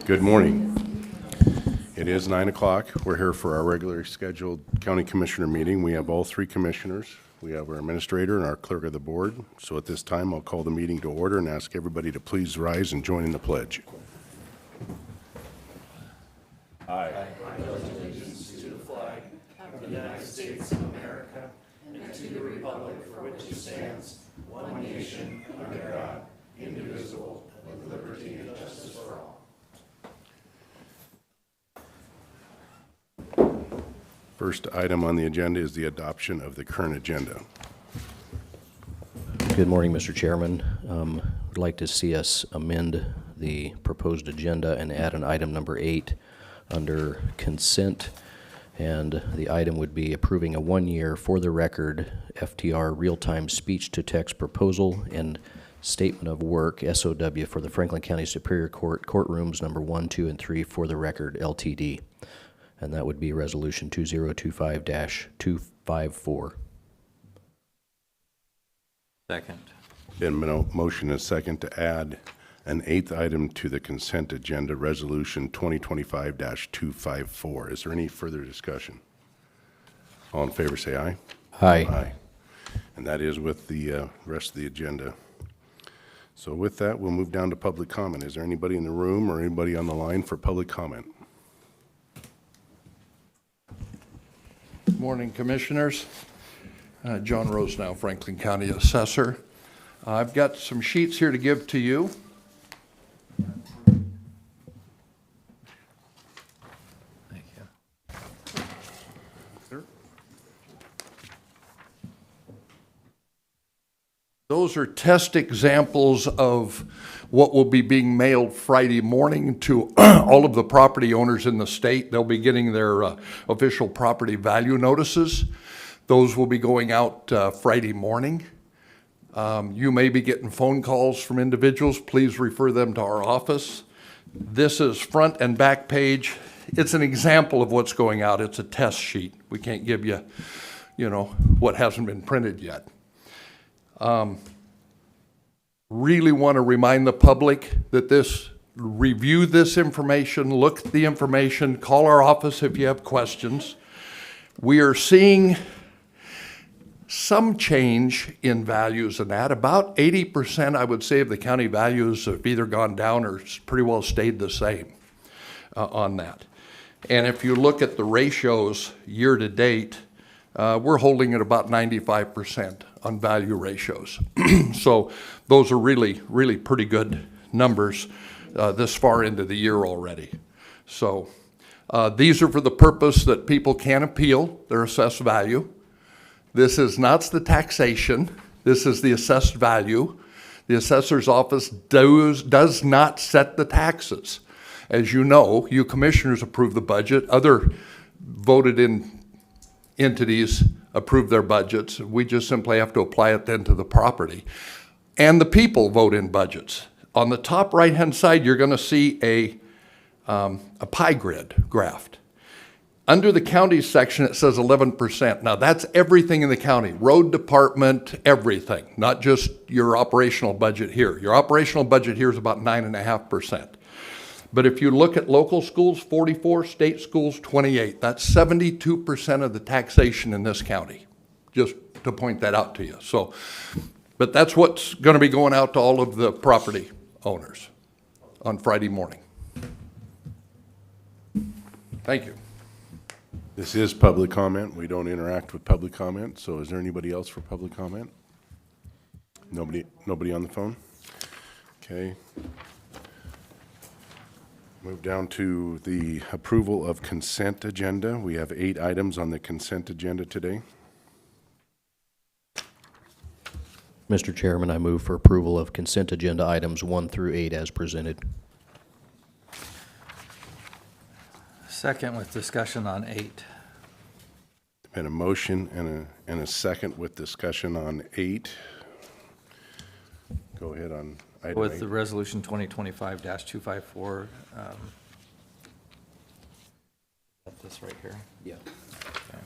Good morning. It is 9 o'clock. We're here for our regularly scheduled county commissioner meeting. We have all three commissioners. We have our administrator and our clerk of the board. So at this time, I'll call the meeting to order and ask everybody to please rise and join in the pledge. First item on the agenda is the adoption of the current agenda. Good morning, Mr. Chairman. Would like to see us amend the proposed agenda and add an item number 8 under consent. And the item would be approving a 1-year for the record FTR real-time speech-to-text proposal and statement of work SOW for the Franklin County Superior Court courtrooms number 1, 2, and 3 for the record LTD. And that would be Resolution 2025-254. Second. Been a motion and a second to add an 8th item to the consent agenda, Resolution 2025-254. Is there any further discussion? All in favor say aye. Aye. Aye. And that is with the rest of the agenda. So with that, we'll move down to public comment. Is there anybody in the room or anybody on the line for public comment? Good morning, Commissioners. John Rosenau, Franklin County Assessor. I've got some sheets here to give to you. Thank you. Those are test examples of what will be being mailed Friday morning to all of the property owners in the state. They'll be getting their official property value notices. Those will be going out Friday morning. You may be getting phone calls from individuals. Please refer them to our office. This is front and back page. It's an example of what's going out. It's a test sheet. We can't give you, what hasn't been printed yet. Really want to remind the public that review this information, look at the information, call our office if you have questions. We are seeing some change in values in that. About 80%, I would say, of the county values have either gone down or pretty well stayed the same on that. And if you look at the ratios year to date, we're holding at about 95% on value ratios. So those are really, really pretty good numbers this far into the year already. So these are for the purpose that people can appeal their assessed value. This is not the taxation. This is the assessed value. The assessor's office does not set the taxes. As you know, you commissioners approve the budget. Other voted in entities approve their budgets. We just simply have to apply it then to the property. And the people vote in budgets. On the top right-hand side, you're going to see a pie grid graph. Under the county section, it says 11%. Now, that's everything in the county, road department, everything, not just your operational budget here. Your operational budget here is about 9.5%. But if you look at local schools, 44, state schools, 28. That's 72% of the taxation in this county, just to point that out to you. So, but that's what's going to be going out to all of the property owners on Friday morning. Thank you. This is public comment. We don't interact with public comment. So is there anybody else for public comment? Nobody on the phone? Okay. Move down to the approval of consent agenda. We have 8 items on the consent agenda today. Mr. Chairman, I move for approval of consent agenda items 1 through 8 as presented. Second with discussion on 8. Been a motion and a second with discussion on 8. Go ahead on item 8. With the resolution 2025-254. This right here. Yeah. Okay.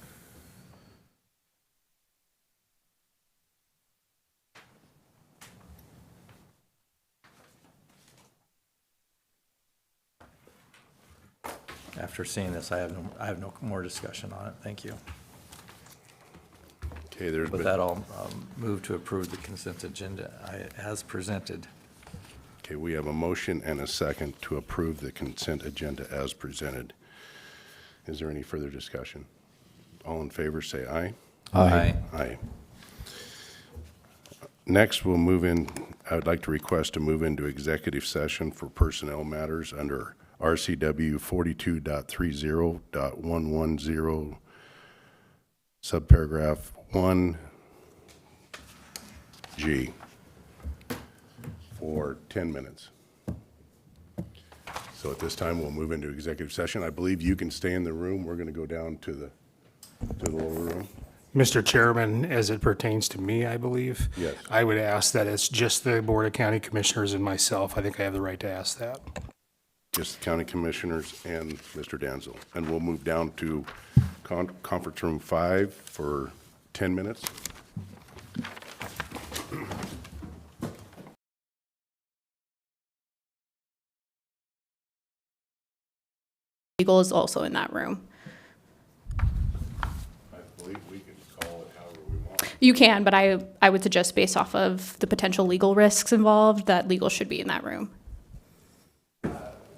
After seeing this, I have no more discussion on it. Thank you. Okay, there's With been, that, I'll move to approve the consent agenda as presented. okay, we have a motion and a second to approve the consent agenda as presented. Is there any further discussion? All in favor, say aye. Aye. Next, we'll move in, I would like to request to move into executive session for personnel matters under RCW 42.30.110, subparagraph 1G, for 10 minutes. So at this time, we'll move into executive session. I believe you can stay in the room. We're going to go down to the lower room. Mr. Chairman, as it pertains to me, I believe. Yes. I would ask that it's just the Board of County Commissioners and myself. I think I have the right to ask that. Just the county commissioners and Mr. Danzel. And we'll move down to conference room 5 for 10 minutes. Legal is also in that room. I believe we can call it however we want. You can, but I would suggest based off of the potential legal risks involved, that legal should be in that room. The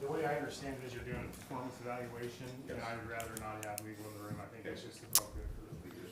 way I understand it is you're doing a performance evaluation, and I would rather not have legal in the room. I think it's just appropriate for the leaders.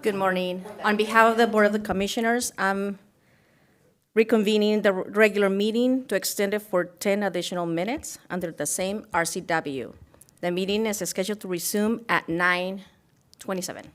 Good morning. On behalf of the Board of the Commissioners, I'm reconvening the regular meeting to extend it for 10 additional minutes under the same RCW. The meeting is scheduled to resume at 9:27.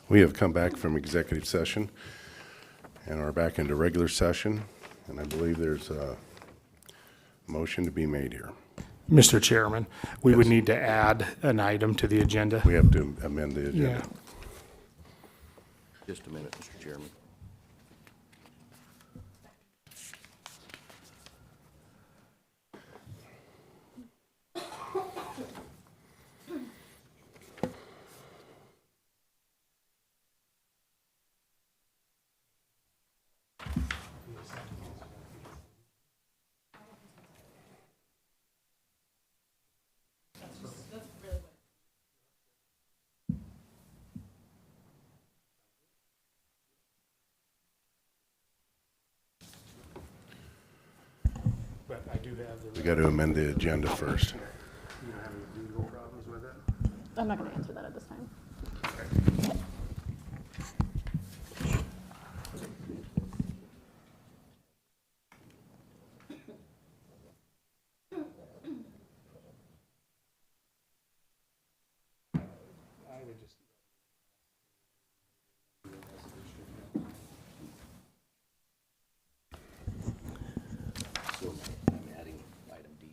We have come back from executive session and are back into regular session, and I believe there's a motion to be made here. Mr. Chairman, we would need to add an item to the agenda. We have to amend the agenda. Yeah. Just a minute, Mr. Chairman. But I do have the. We got to amend the agenda first. You don't have any legal problems with it? I'm not going to answer that at this time. I would just. So I'm adding item D.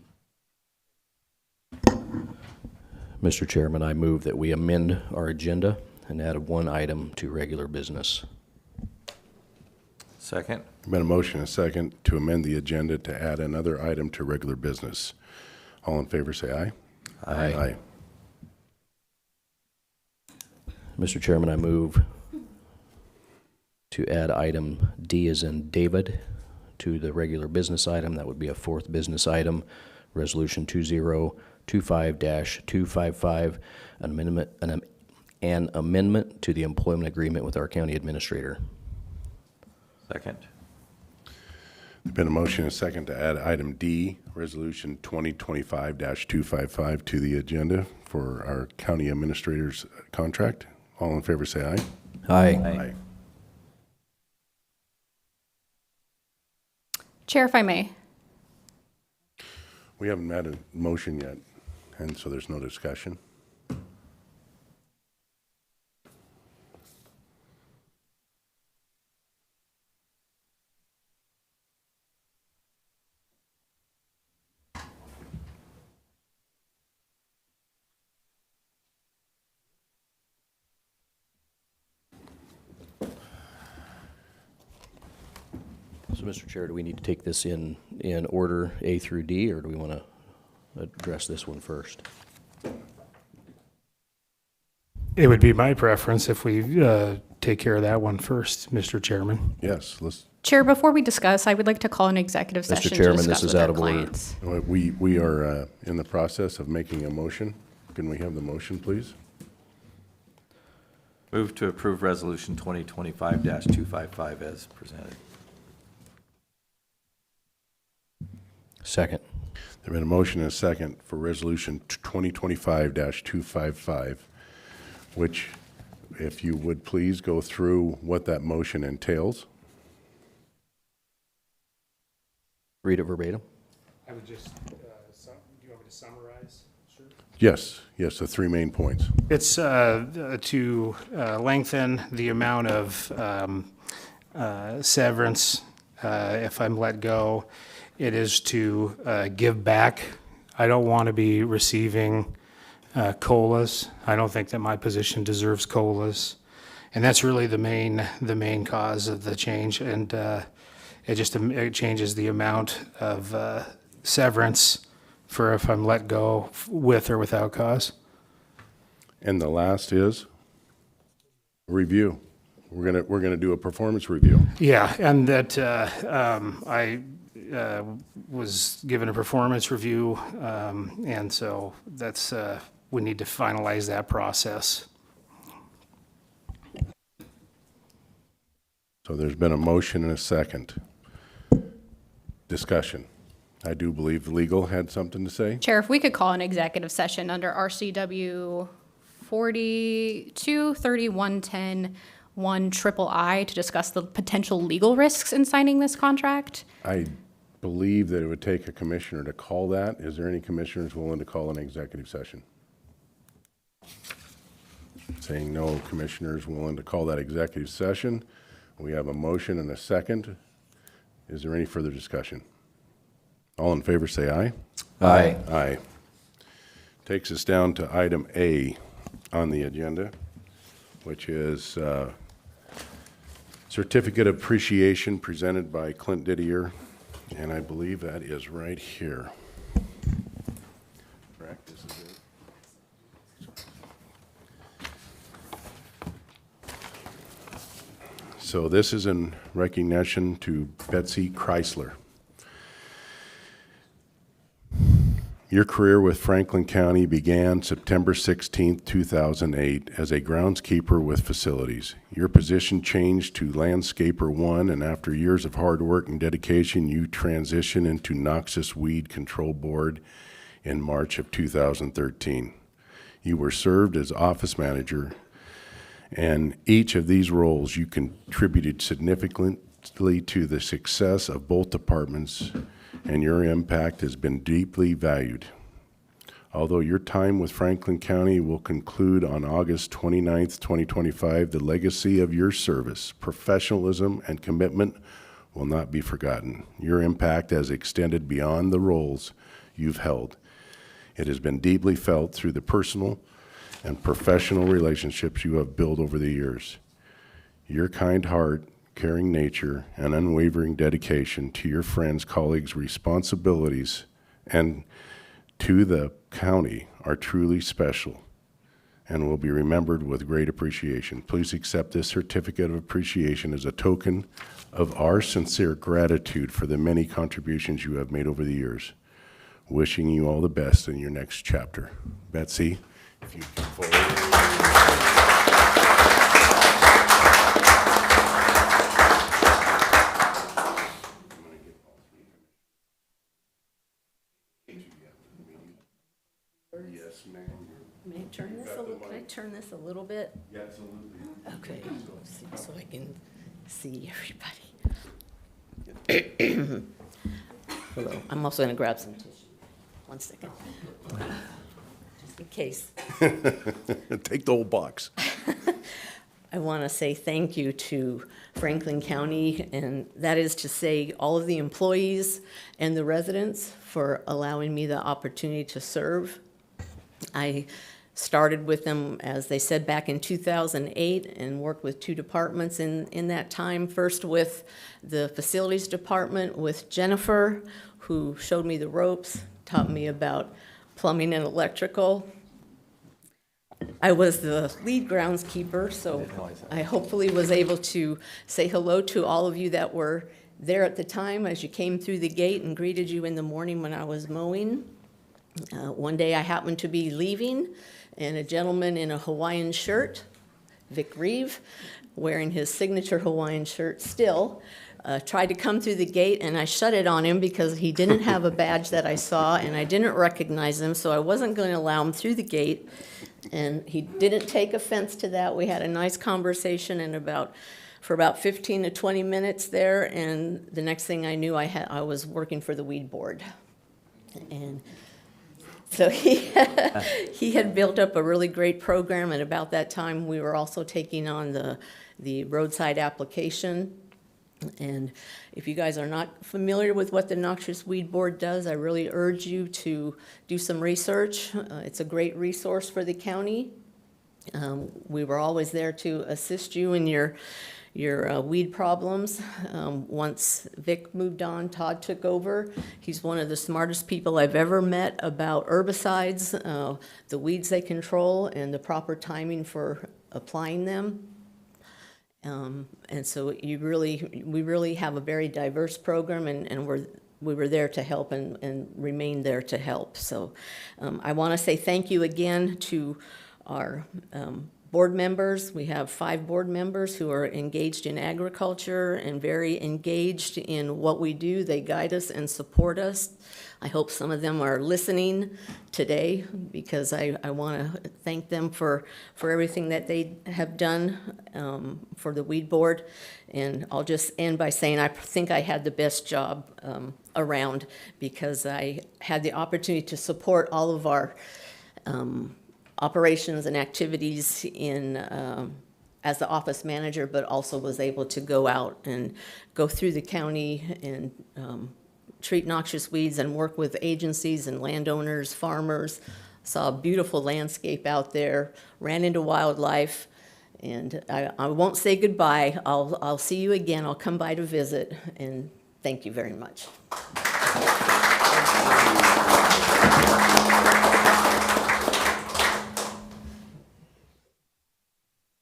Mr. Chairman, I move that we amend our agenda and add one item to regular business. Second? Been a motion and a second to amend the agenda to add another item to regular business. All in favor, say aye. Aye. Mr. Chairman, I move to add item D as in David to the regular business item. That would be a fourth business item, Resolution 2025-255, an amendment to the employment agreement with our county administrator. Second? Been a motion and a second to add item D, Resolution 2025-255 to the agenda for our county administrator's contract. All in favor, say aye. Aye. Chair, if I may. We haven't had a motion yet, and so there's no discussion. So, Mr. Chair, do we need to take this in order A through D, or do we want to address this one first? It would be my preference if we take care of that one first, Mr. Chairman. Yes, let's, Chair, before we discuss, I would like to call an executive session to Chairman, discuss this is with out our of order. clients. we are in the process of making a motion. Can we have the motion, please? Move to approve Resolution 2025-255 as presented. Second. There's been a motion and a second for Resolution 2025-255, which, if you would please go through what that motion entails. Read it verbatim. I would just, do you want me to summarize? Sure. Yes, the three main points. It's to lengthen the amount of severance if I'm let go. It is to give back. I don't want to be receiving COLAs. I don't think that my position deserves COLAs. And that's really the main cause of the change. And it changes the amount of severance for if I'm let go with or without cause. And the last is review. We're gonna do a performance review. Yeah, and that I was given a performance review, and so that's, we need to finalize that process. So there's been a motion and a second. Discussion. I do believe legal had something to say. Chair, if we could call an executive session under RCW 42-3110-1 to discuss the potential legal risks in signing this contract. I believe that it would take a commissioner to call that. Is there any commissioners willing to call an executive session? Seeing no commissioners willing to call that executive session, we have a motion and a second. Is there any further discussion? All in favor, say aye. Aye. Aye. Takes us down to item A on the agenda, which is certificate of appreciation presented by Clint Didier, and I believe that is right here. Correct? This is it? So this is in recognition to Betsy Chrysler. Your career with Franklin County began September 16, 2008, as a groundskeeper with facilities. Your position changed to landscaper 1, and after years of hard work and dedication, you transitioned into Noxious Weed Control Board in March of 2013. You were served as office manager, and each of these roles you contributed significantly to the success of both departments, and your impact has been deeply valued. Although your time with Franklin County will conclude on August 29th, 2025, the legacy of your service, professionalism, and commitment will not be forgotten. Your impact has extended beyond the roles you've held. It has been deeply felt through the personal and professional relationships you have built over the years. Your kind heart, caring nature, and unwavering dedication to your friends, colleagues, responsibilities, and to the county are truly special and will be remembered with great appreciation. Please accept this certificate of appreciation as a token of our sincere gratitude for the many contributions you have made over the years. Wishing you all the best in your next chapter. Betsy, if you come forward. Yes, ma'am. May I turn this a little, can I turn this a little bit? Absolutely. Okay, let's see, so I can see everybody. Hello, I'm also gonna grab some tissue. 1 second. Just in case. Take the whole box. I want to say thank you to Franklin County, and that is to say all of the employees and the residents for allowing me the opportunity to serve. I started with them, as they said, back in 2008 and worked with 2 departments in that time. First with the facilities department with Jennifer, who showed me the ropes, taught me about plumbing and electrical. I was the lead groundskeeper, so I hopefully was able to say hello to all of you that were there at the time as you came through the gate and greeted you in the morning when I was mowing. One day I happened to be leaving, and a gentleman in a Hawaiian shirt, Vic Reeve, wearing his signature Hawaiian shirt still, tried to come through the gate, and I shut it on him because he didn't have a badge that I saw, and I didn't recognize him, so I wasn't going to allow him through the gate. And he didn't take offense to that. We had a nice conversation for about 15 to 20 minutes there, and the next thing I knew, I was working for the weed board. And so he had built up a really great program, and about that time, we were also taking on the roadside application. And if you guys are not familiar with what the Noxious Weed Board does, I really urge you to do some research. It's a great resource for the county. We were always there to assist you in your weed problems. Once Vic moved on, Todd took over. He's one of the smartest people I've ever met about herbicides, the weeds they control, and the proper timing for applying them. And so we really have a very diverse program, and we were there to help and remain there to help. So I want to say thank you again to our board members. We have 5 board members who are engaged in agriculture and very engaged in what we do. They guide us and support us. I hope some of them are listening today, because I want to thank them for everything that they have done for the weed board. And I'll just end by saying I think I had the best job around, because I had the opportunity to support all of our operations and activities in, as the office manager, but also was able to go out and go through the county and treat noxious weeds and work with agencies and landowners, farmers. Saw a beautiful landscape out there, ran into wildlife, and I won't say goodbye. I'll see you again. I'll come by to visit, and thank you very much.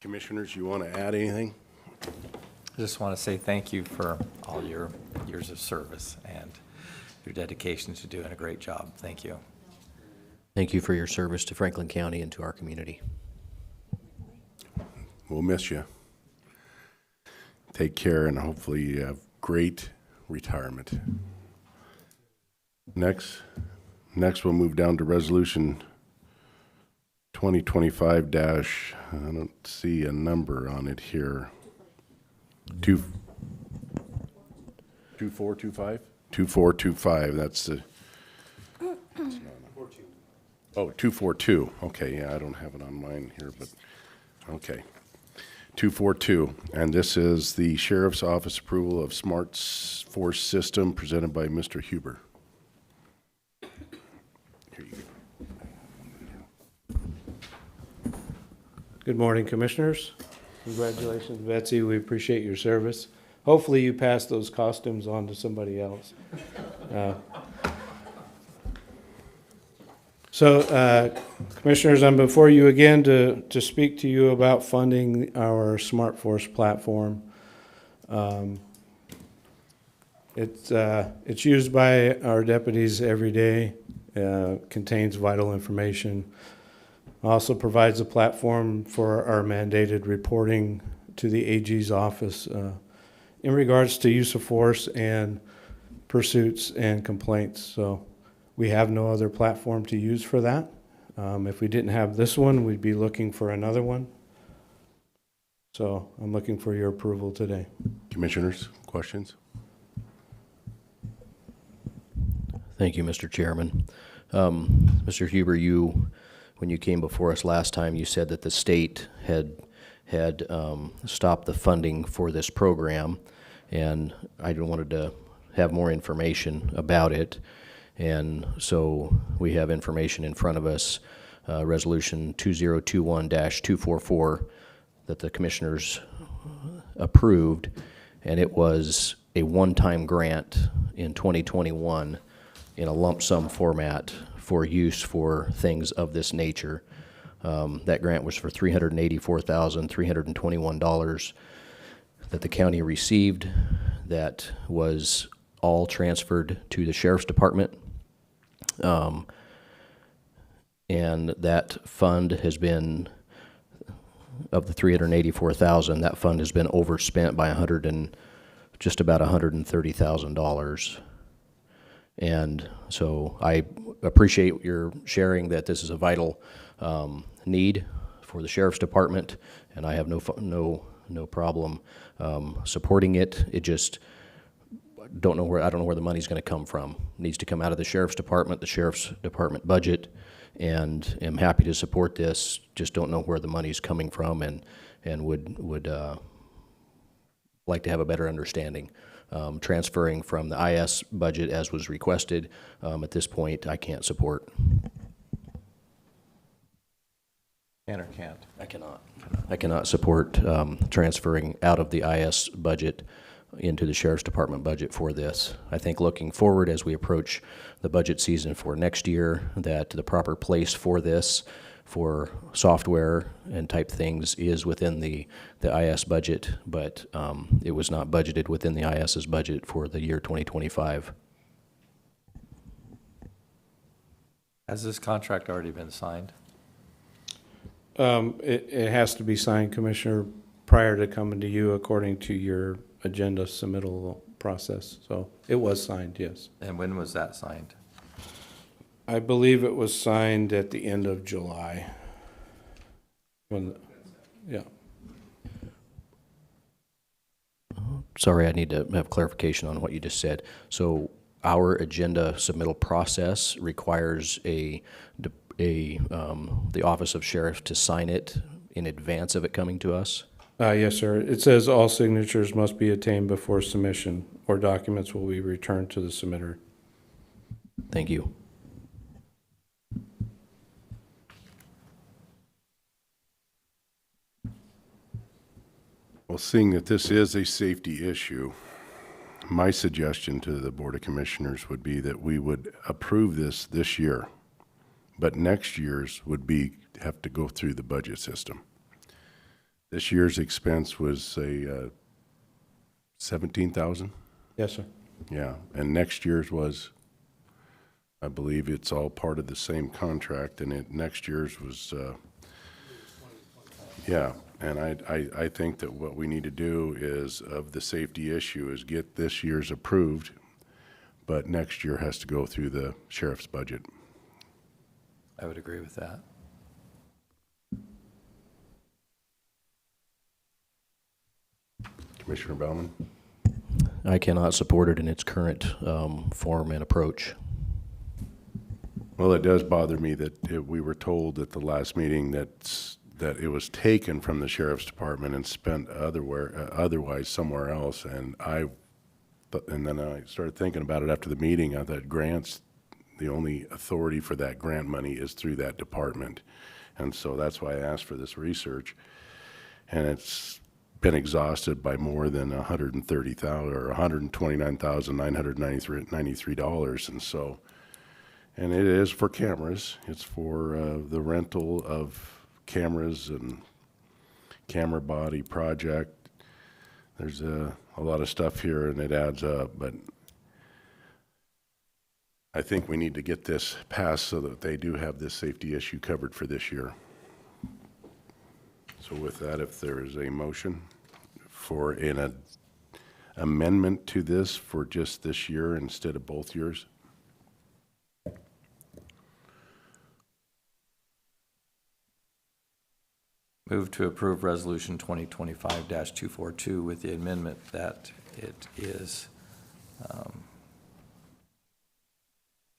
Commissioners, you want to add anything? I just want to say thank you for all your years of service and your dedication to doing a great job. Thank you. Thank you for your service to Franklin County and to our community. We'll miss you. Take care, and hopefully you have great retirement. Next we'll move down to resolution 2025 dash, I don't see a number on it here. 2425? 2425, that's the. Oh, 242, okay, yeah, I don't have it on mine here, but, okay. 242, and this is the Sheriff's Office approval of Smart Force System presented by Mr. Huber. Here you go. Good morning, Commissioners. Congratulations, Betsy. We appreciate your service. Hopefully you pass those costumes on to somebody else. Commissioners, I'm before you again to speak to you about funding our Smart Force platform. It's used by our deputies every day, contains vital information. Also provides a platform for our mandated reporting to the AG's office in regards to use of force and pursuits and complaints. So we have no other platform to use for that. If we didn't have this one, we'd be looking for another one. So I'm looking for your approval today. Commissioners, questions? Thank you, Mr. Chairman. Mr. Huber, when you came before us last time, you said that the state had stopped the funding for this program, and I wanted to have more information about it. And so we have information in front of us, Resolution 2021-244, that the commissioners approved, and it was a one-time grant in 2021 in a lump sum format for use for things of this nature. That grant was for $384,321 that the county received. That was all transferred to the Sheriff's Department. And that fund has been, of the $384,000, that fund has been overspent by just about $130,000. And so I appreciate your sharing that this is a vital need for the Sheriff's Department, and I have no problem supporting it. It just I don't know where the money's going to come from. It needs to come out of the Sheriff's Department budget, and am happy to support this. Just don't know where the money's coming from, and would like to have a better understanding. Transferring from the IS budget as was requested, at this point, I can't support. Can or can't? I cannot support transferring out of the IS budget into the Sheriff's Department budget for this. I think looking forward as we approach the budget season for next year, that the proper place for this, for software and type things, is within the IS budget, but it was not budgeted within the IS's budget for the year 2025. Has this contract already been signed? It has to be signed, Commissioner, prior to coming to you according to your agenda submittal process. So it was signed, yes. And when was that signed? I believe it was signed at the end of July. Yeah. Sorry, I need to have clarification on what you just said. So our agenda submittal process requires a the Office of Sheriff to sign it in advance of it coming to us? Yes, sir. It says all signatures must be attained before submission, or documents will be returned to the submitter. Thank you. Well, seeing that this is a safety issue, my suggestion to the Board of Commissioners would be that we would approve this year, but next year's would have to go through the budget system. This year's expense was a 17,000? Yes, sir. Yeah, and next year's was, I believe it's all part of the same contract, and next year's was, yeah, and I think that what we need to do is, of the safety issue, is get this year's approved, but next year has to go through the sheriff's budget. I would agree with that. Commissioner Baumann? I cannot support it in its current form and approach. Well, it does bother me that we were told at the last meeting that it was taken from the sheriff's department and spent otherwise somewhere else, and then I started thinking about it after the meeting. I thought grants, the only authority for that grant money is through that department, and so that's why I asked for this research, and it's been exhausted by more than $130,000 or $129,993, and so, and it is for cameras. It's for the rental of cameras and camera body project. There's a lot of stuff here, and it adds up, but I think we need to get this passed so that they do have this safety issue covered for this year. So with that, if there is a motion for an amendment to this for just this year instead of both years. Move to approve Resolution 2025-242 with the amendment that it is,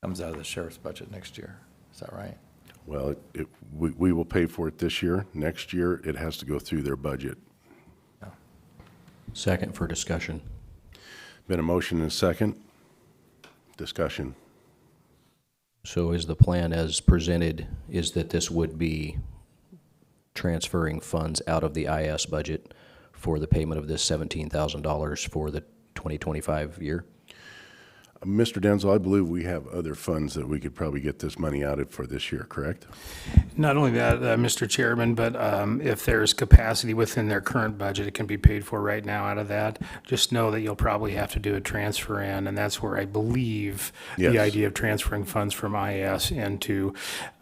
comes out of the sheriff's budget next year. Is that right? Well, we will pay for it this year. Next year, it has to go through their budget. Second for discussion. Been a motion and a second. Discussion. So is the plan as presented is that this would be transferring funds out of the IS budget for the payment of this $17,000 for the 2025 year? Mr. Denzel, I believe we have other funds that we could probably get this money out of for this year, correct? Not only that, Mr. Chairman, but if there's capacity within their current budget, it can be paid for right now out of that. Just know that you'll probably have to do a transfer in, and that's where I believe Yes. the idea of transferring funds from IS into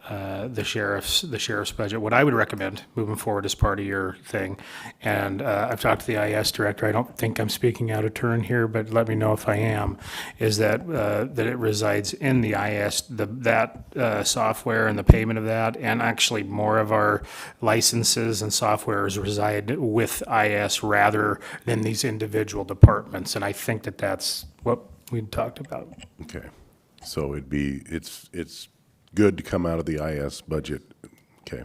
the sheriff's budget. What I would recommend moving forward as part of your thing, and I've talked to the IS director. I don't think I'm speaking out of turn here, but let me know if I am. Is that it resides in the IS, that software and the payment of that, and actually more of our licenses and softwares reside with IS rather than these individual departments. And I think that that's what we talked about. Okay. So it's good to come out of the IS budget. Okay.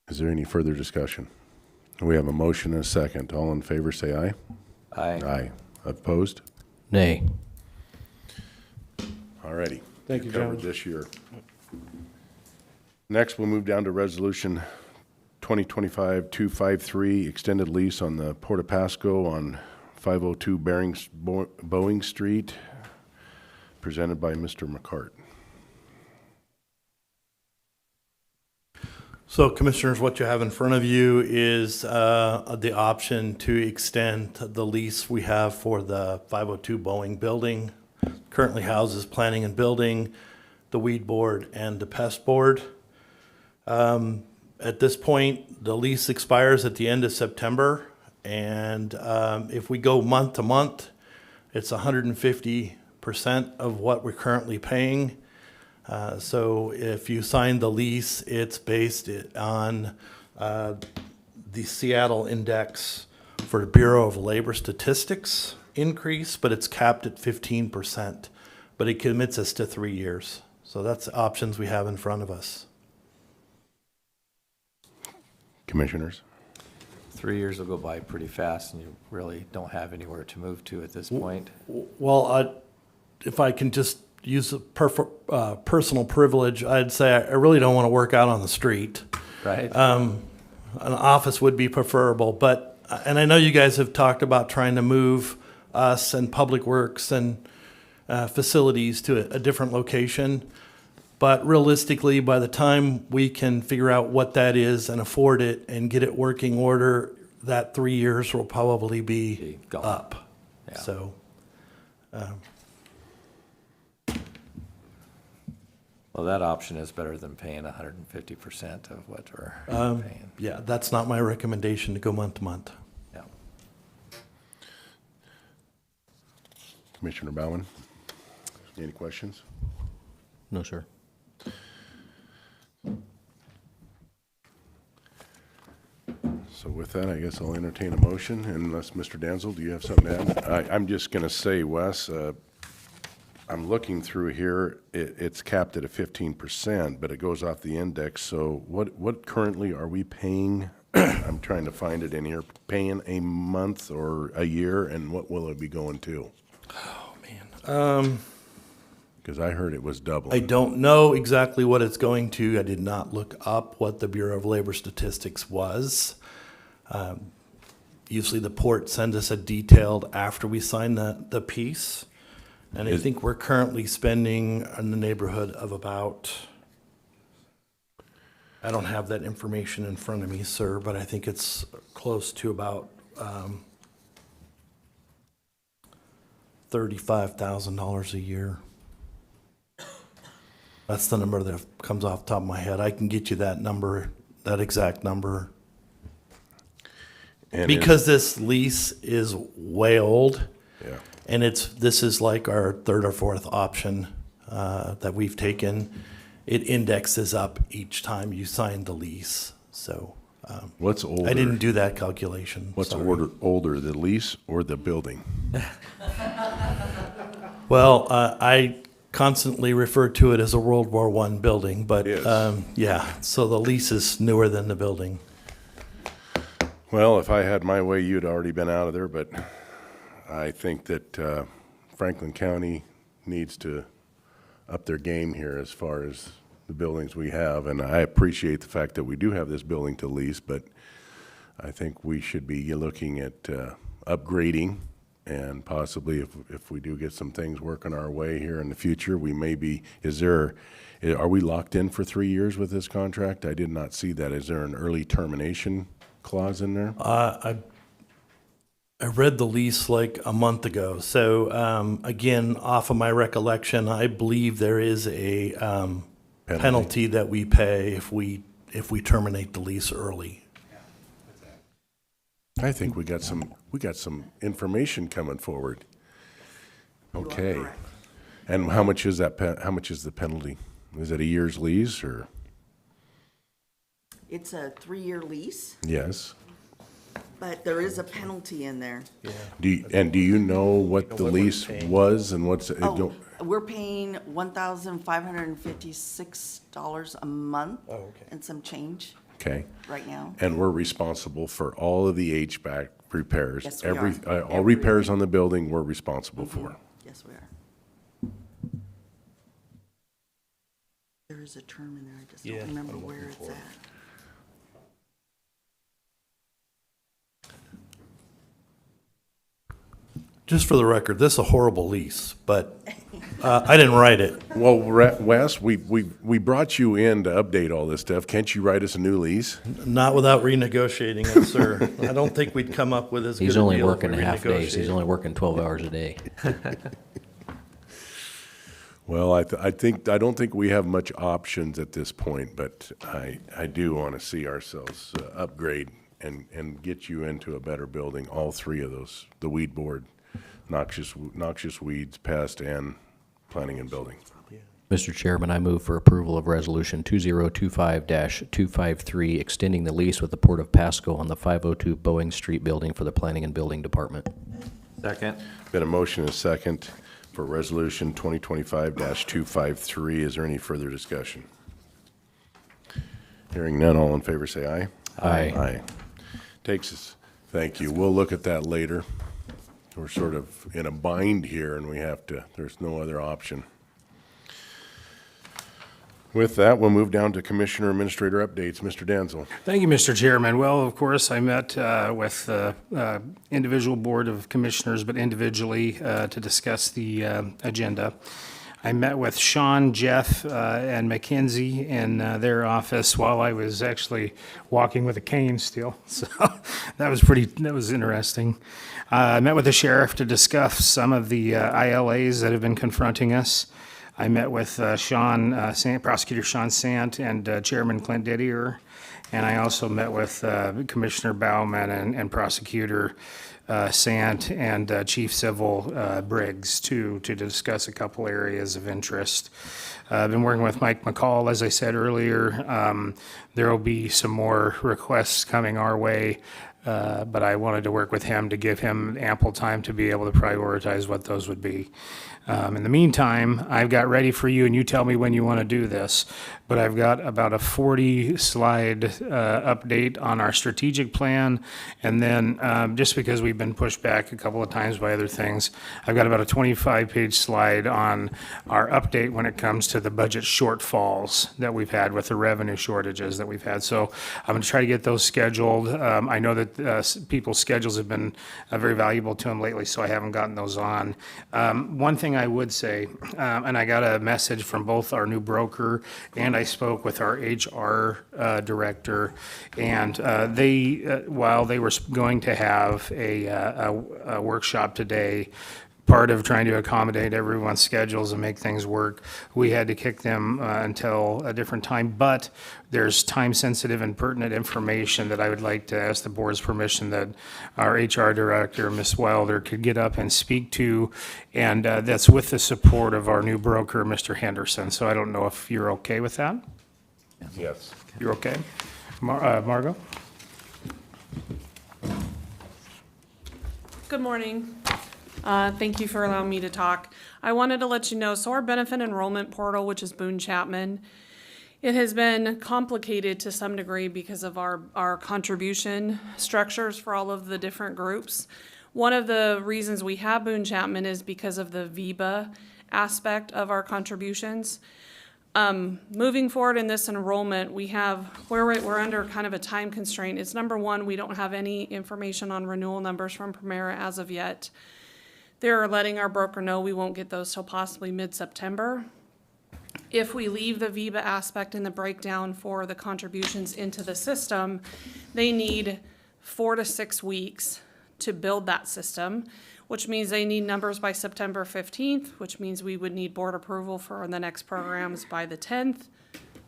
Is there any further discussion? We have a motion and a second. All in favor, say aye. Aye. Aye. Opposed? Nay. All righty. Thank you, Covered gentlemen. this year. Next, we'll move down to Resolution 2025-253, extended lease on the Port of Pasco on 502 Boeing Street, presented by Mr. McCart. So Commissioners, what you have in front of you is the option to extend the lease we have for the 502 Boeing building. Currently houses planning and building, the weed board, and the pest board. At this point, the lease expires at the end of September, and if we go month to month, it's 150% of what we're currently paying. So if you sign the lease, it's based on the Seattle Index for the Bureau of Labor Statistics increase, but it's capped at 15%. But it commits us to 3 years. So that's the options we have in front of us. Commissioners? 3 years will go by pretty fast, and you really don't have anywhere to move to at this point. Well, if I can just use a personal privilege, I'd say I really don't want to work out on the street. Right? An office would be preferable, but, and I know you guys have talked about trying to move us and Public Works and facilities to a different location. But realistically, by the time we can figure out what that is and afford it and get it working order, that 3 years will probably be Gone. up. Yeah. So, Well, that option is better than paying 150% of what we're paying. yeah, that's not my recommendation to go month to month. Yeah. Commissioner Bauman? Any questions? No, sir. So with that, I guess I'll entertain a motion, unless, Mr. Danzel, do you have something to add? I'm just going to say, Wes, I'm looking through here, it's capped at a 15%, but it goes off the index, so what currently are we paying? I'm trying to find it in here, paying a month or a year, and what will it be going to? Oh, man. Because I heard it was double. I don't know exactly what it's going to. I did not look up what the Bureau of Labor Statistics was. Usually the port sends us a detailed after we sign the piece. And I think we're currently spending in the neighborhood of about, I don't have that information in front of me, sir, but I think it's close to about $35,000 a year. That's the number that comes off the top of my head. I can get you that number, that exact number. And Because this lease is way old, Yeah. and this is like our third or fourth option that we've taken. It indexes up each time you sign the lease. So What's older? I didn't do that calculation. What's sorry. older, the lease or the building? Well, I constantly refer to it as a World War I building, but It is. yeah, so the lease is newer than the building. Well, if I had my way, you'd already been out of there, but I think that Franklin County needs to up their game here as far as the buildings we have, and I appreciate the fact that we do have this building to lease, but I think we should be looking at upgrading, and possibly if we do get some things working our way here in the future, we may be, are we locked in for 3 years with this contract? I did not see that. Is there an early termination clause in there? I read the lease like a month ago, so again, off of my recollection, I believe there is a penalty that we pay if we terminate the lease early. I think we got some information coming forward. Okay. And how much is that, how much is the penalty? Is it a year's lease or? It's a 3-year lease, Yes. but there is a penalty in there. Do you know what the lease was and what's, it Oh, don't- we're paying $1,556 a month and some change okay. right now. And we're responsible for all of the HVAC repairs. Yes, we are. All Every- repairs on the building, we're responsible for. Yes, we are. There is a term in there, I just don't remember where it's at. Just for the record, this is a horrible lease, but I didn't write it. Well, Wes, we brought you in to update all this stuff. Can't you write us a new lease? Not without renegotiating it, sir. I don't think we'd come up with as good a He's deal only if we working half days. He's renegotiated. only working 12 hours a day. Well, I don't think we have much options at this point, but I do want to see ourselves upgrade and get you into a better building, all three of those, the weed board, noxious weeds, pest, and planning and building. Mr. Chairman, I move for approval of Resolution 2025-253, extending the lease with the Port of Pasco on the 502 Boeing Street building for the Planning and Building Department. Second? Been a motion and a second for Resolution 2025-253. Is there any further discussion? Hearing none, all in favor say aye. Aye. Aye. Takes us, thank you. We'll look at that later. We're sort of in a bind here and we have to, there's no other option. With that, we'll move down to Commissioner Administrator updates. Mr. Danzel. Thank you, Mr. Chairman. Well, of course, I met with the individual Board of Commissioners, but individually to discuss the agenda. I met with Sean, Jeff, and Mackenzie in their office while I was actually walking with a cane still. So that was interesting. I met with the sheriff to discuss some of the ILAs that have been confronting us. I met with Prosecutor Sean Sant and Chairman Clint Didier. And I also met with Commissioner Bauman and Prosecutor Sant and Chief Civil Briggs to discuss a couple areas of interest. I've been working with Mike McCall, as I said earlier. There will be some more requests coming our way, but I wanted to work with him to give him ample time to be able to prioritize what those would be. In the meantime, I've got ready for you, and you tell me when you want to do this, but I've got about a 40-slide update on our strategic plan, and then just because we've been pushed back a couple of times by other things, I've got about a 25-page slide on our update when it comes to the budget shortfalls that we've had with the revenue shortages that we've had. So I'm going to try to get those scheduled. I know that people's schedules have been very valuable to them lately, so I haven't gotten those on. One thing I would say, and I got a message from both our new broker and I spoke with our HR director, and they, while they were going to have a workshop today, part of trying to accommodate everyone's schedules and make things work, we had to kick them until a different time. But there's time-sensitive and pertinent information that I would like to ask the board's permission that our HR director, Ms. Wilder, could get up and speak to, and that's with the support of our new broker, Mr. Henderson. So I don't know if you're okay with that? Yes. You're okay? Margot? Good morning. Thank you for allowing me to talk. I wanted to let you know, so our benefit enrollment portal, which is Boone Chapman, it has been complicated to some degree because of our contribution structures for all of the different groups. One of the reasons we have Boone Chapman is because of the VEBA aspect of our contributions. Moving forward in this enrollment, we're under kind of a time constraint. It's number one, we don't have any information on renewal numbers from Primera as of yet. They're letting our broker know we won't get those till possibly mid-September. If we leave the VEBA aspect in the breakdown for the contributions into the system, they need 4 to 6 weeks to build that system, which means they need numbers by September 15th, which means we would need board approval for the next programs by the 10th.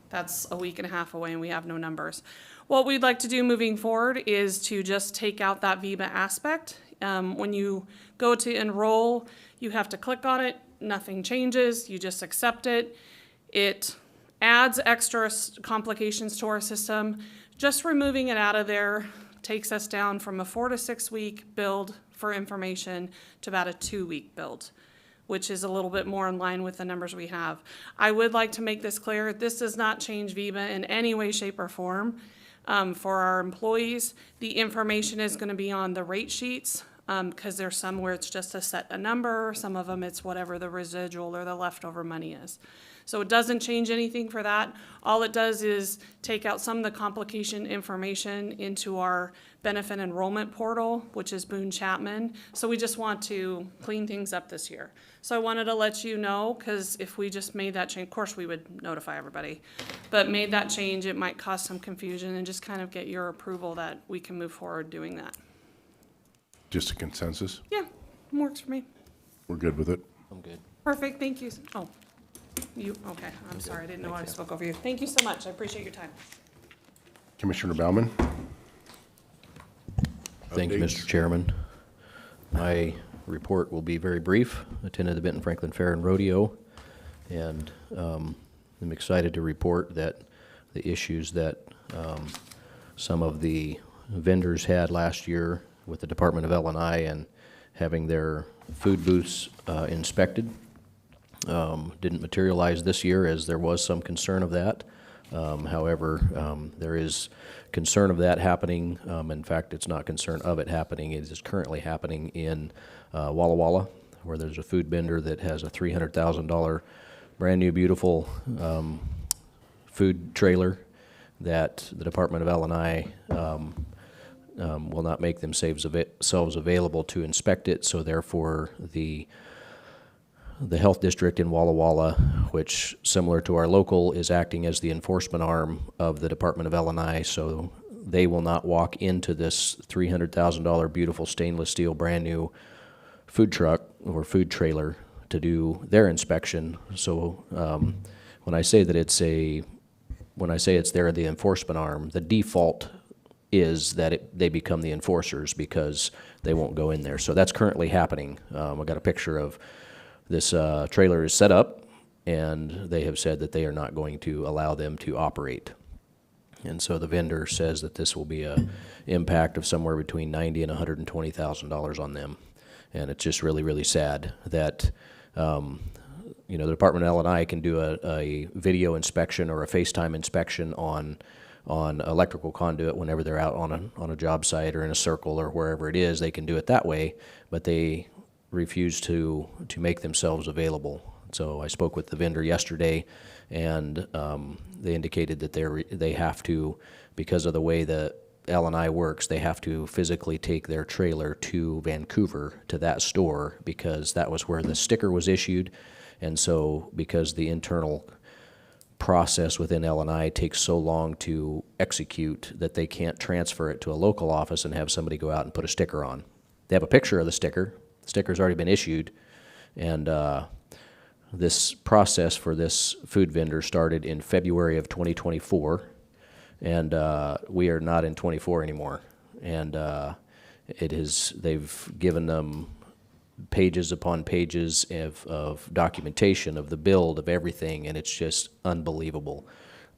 That's a week and a half away and we have no numbers. What we'd like to do moving forward is to just take out that VEBA aspect. When you go to enroll, you have to click on it, nothing changes, you just accept it. It adds extra complications to our system. Just removing it out of there takes us down from a 4 to 6 week build for information to about a 2-week build, which is a little bit more in line with the numbers we have. I would like to make this clear, this does not change VEBA in any way, shape, or form. For our employees, the information is going to be on the rate sheets because there's some where it's just a number, some of them it's whatever the residual or the leftover money is. So it doesn't change anything for that. All it does is take out some of the complication information into our benefit enrollment portal, which is Boone Chapman. So we just want to clean things up this year. So I wanted to let you know, because if we just made that change, of course we would notify everybody, but made that change, it might cause some confusion, and just kind of get your approval that we can move forward doing that. Just a consensus? Yeah, works for me. We're good with it? I'm good. Perfect, thank you. Oh, you, okay, I'm sorry, I didn't know I spoke over you. Thank you so much, I appreciate your time. Commissioner Bauman? Thank you, Updates? Mr. Chairman. My report will be very brief. Attended the Benton Franklin Fair and Rodeo, and I'm excited to report that the issues that some of the vendors had last year with the Department of L&I and having their food booths inspected. Didn't materialize this year, as there was some concern of that. However, there is concern of that happening. In fact, it's not concern of it happening. It is currently happening in Walla Walla, where there's a food vendor that has a $300,000 brand-new, beautiful food trailer that the Department of L&I will not make themselves available to inspect it, so therefore the health district in Walla Walla, which, similar to our local, is acting as the enforcement arm of the Department of L&I, so they will not walk into this $300,000 beautiful stainless steel brand new food truck or food trailer to do their inspection. So when I say they're the enforcement arm, the default is that they become the enforcers because they won't go in there. So that's currently happening. I got a picture of this trailer is set up, and they have said that they are not going to allow them to operate. And so the vendor says that this will be a impact of somewhere between $90,000 and $120,000 on them. And it's just really, really sad that the Department of L&I can do a video inspection or a FaceTime inspection on electrical conduit whenever they're out on a job site or in a circle or wherever it is. They can do it that way, but they refuse to make themselves available. So I spoke with the vendor yesterday, and they indicated that they have to, because of the way the L&I works, they have to physically take their trailer to Vancouver to that store because that was where the sticker was issued. And so because the internal process within L&I takes so long to execute that they can't transfer it to a local office and have somebody go out and put a sticker on. They have a picture of the sticker. The sticker's already been issued, and this process for this food vendor started in February of 2024, and we are not in 24 anymore. And they've given them pages upon pages of documentation of the build of everything, and it's just unbelievable,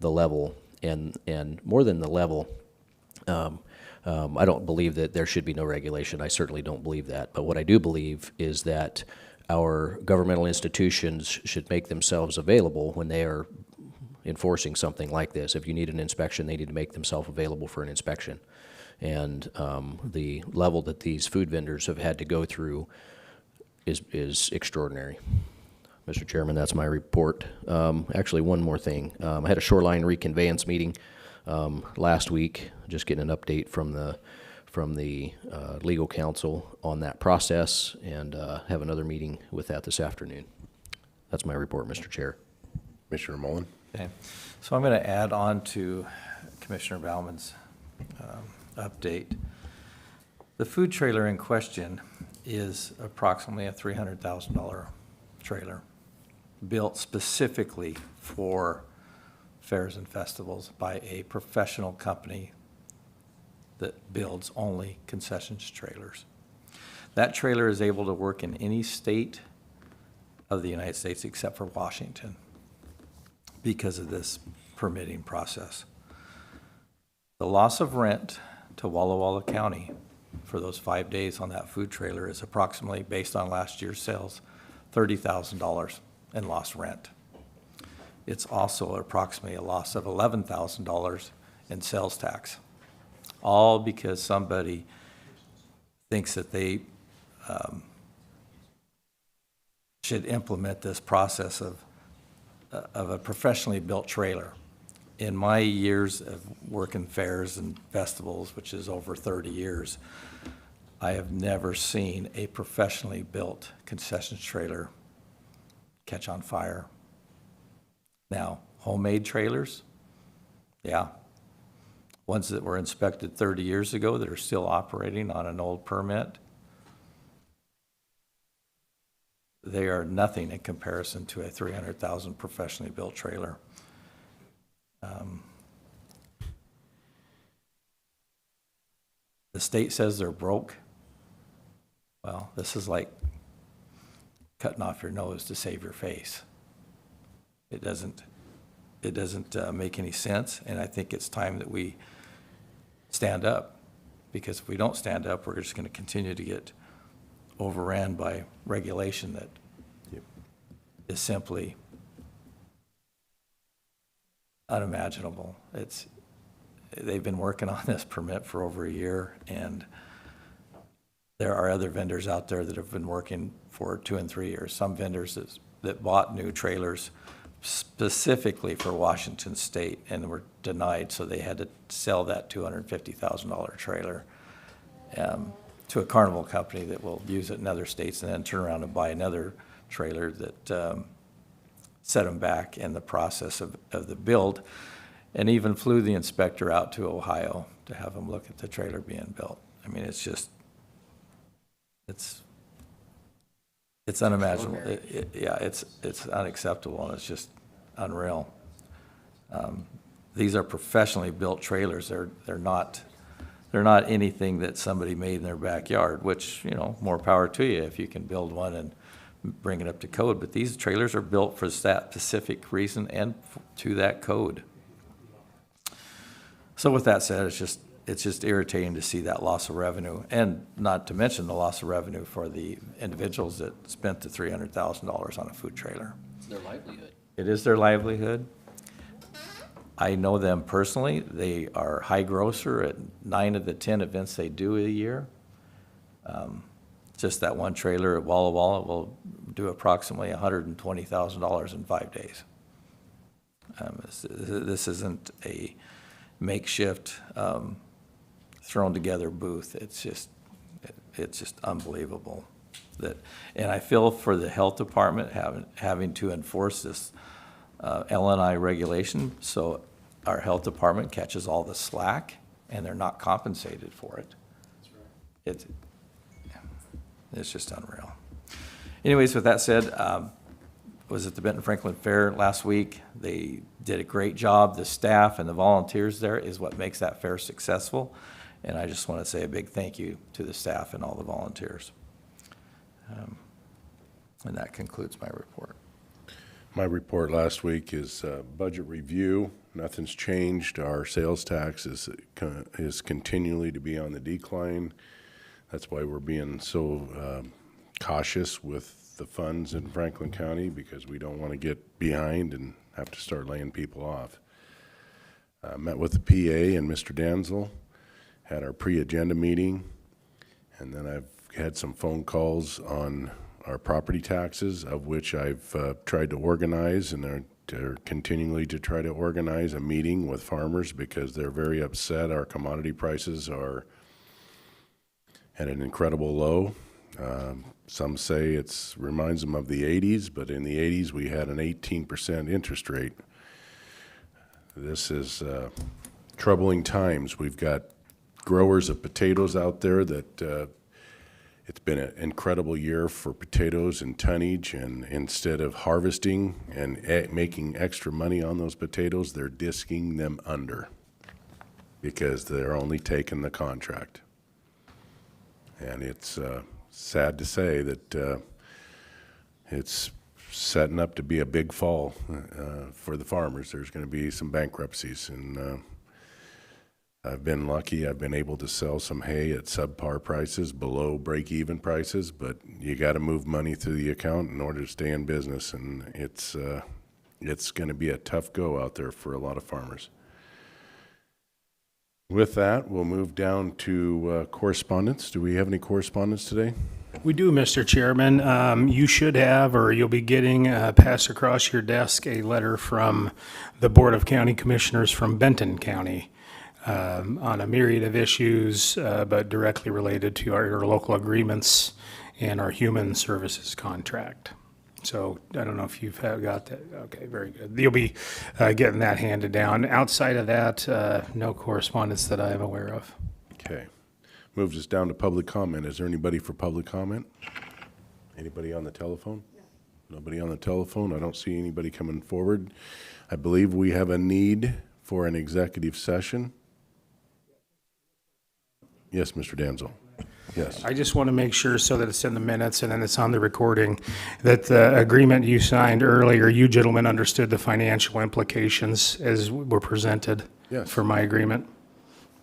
the level, and more than the level. I don't believe that there should be no regulation. I certainly don't believe that. But what I do believe is that our governmental institutions should make themselves available when they are enforcing something like this. If you need an inspection, they need to make themselves available for an inspection. And the level that these food vendors have had to go through is extraordinary. Mr. Chairman, that's my report. Actually, one more thing. I had a shoreline reconveyance meeting last week, just getting an update from the legal counsel on that process, and have another meeting with that this afternoon. That's my report, Mr. Chair. Commissioner Mullen? Okay, so I'm going to add on to Commissioner Bauman's update. The food trailer in question is approximately a $300,000 trailer built specifically for fairs and festivals by a professional company that builds only concessions trailers. That trailer is able to work in any state of the United States except for Washington because of this permitting process. The loss of rent to Walla Walla County for those 5 days on that food trailer is approximately, based on last year's sales, $30,000 in lost rent. It's also approximately a loss of $11,000 in sales tax, all because somebody thinks that they should implement this process of a professionally built trailer. In my years of working fairs and festivals, which is over 30 years, I have never seen a professionally built concessions trailer catch on fire. Now, homemade trailers, yeah. Ones that were inspected 30 years ago that are still operating on an old permit, they are nothing in comparison to a $300,000 professionally built trailer. The state says they're broke. Well, this is like cutting off your nose to save your face. It doesn't make any sense, and I think it's time that we stand up, because if we don't stand up, we're just going to continue to get overran by regulation that is simply unimaginable. They've been working on this permit for over a year, and there are other vendors out there that have been working for 2 and 3 years. Some vendors that bought new trailers specifically for Washington State and were denied, so they had to sell that $250,000 trailer to a Carnival company that will use it in other states and then turn around and buy another trailer that set them back in the process of the build, and even flew the inspector out to Ohio to have him look at the trailer being built. I mean, it's just, it's unimaginable. Yeah, it's unacceptable, and it's just unreal. These are professionally built trailers. They're not anything that somebody made in their backyard, which, you know, more power to you if you can build one and bring it up to code. But these trailers are built for that specific reason and to that code. So with that said, it's just irritating to see that loss of revenue, and not to mention the loss of revenue for the individuals that spent the $300,000 on a food trailer. It's their livelihood. It is their livelihood. I know them personally. They are high grosser at 9 of the 10 events they do a year. Just that one trailer at Walla Walla will do approximately $120,000 in 5 days. This isn't a makeshift, thrown together booth. It's just unbelievable that, and I feel for the health department having to enforce this LNI regulation, so our health department catches all the slack and they're not compensated for it. That's right. It's just unreal. Anyways, with that said, was at the Benton Franklin Fair last week. They did a great job. The staff and the volunteers there is what makes that fair successful. And I just want to say a big thank you to the staff and all the volunteers. And that concludes my report. My report last week is budget review. Nothing's changed. Our sales tax is continually to be on the decline. That's why we're being so cautious with the funds in Franklin County, because we don't want to get behind and have to start laying people off. Met with the PA and Mr. Danzel, had our pre-agenda meeting, and then I've had some phone calls on our property taxes, of which I've tried to organize, and they're continually to try to organize a meeting with farmers because they're very upset. Our commodity prices are at an incredible low. Some say it reminds them of the 80s, but in the 80s we had an 18% interest rate. This is troubling times. We've got growers of potatoes out there that it's been an incredible year for potatoes and tonnage, and instead of harvesting and making extra money on those potatoes, they're disking them under because they're only taking the contract. And it's sad to say that it's setting up to be a big fall for the farmers. There's going to be some bankruptcies, and I've been lucky. I've been able to sell some hay at subpar prices, below break-even prices, but you got to move money through the account in order to stay in business, and it's going to be a tough go out there for a lot of farmers. With that, we'll move down to correspondence. Do we have any correspondence today? We do, Mr. Chairman. You should have, or you'll be getting passed across your desk, a letter from the Board of County Commissioners from Benton County on a myriad of issues, but directly related to our local agreements and our human services contract. So I don't know if you've got that. Okay, very good. You'll be getting that handed down. Outside of that, no correspondence that I am aware of. Okay. Moves us down to public comment. Is there anybody for public comment? Anybody on the telephone? Nobody on the telephone. I don't see anybody coming forward. I believe we have a need for an executive session. Yes, Mr. Danzel. Yes. I just want to make sure, so that it's in the minutes and then it's on the recording, that the agreement you signed earlier, you gentlemen understood the financial implications as were presented Yes. for my agreement.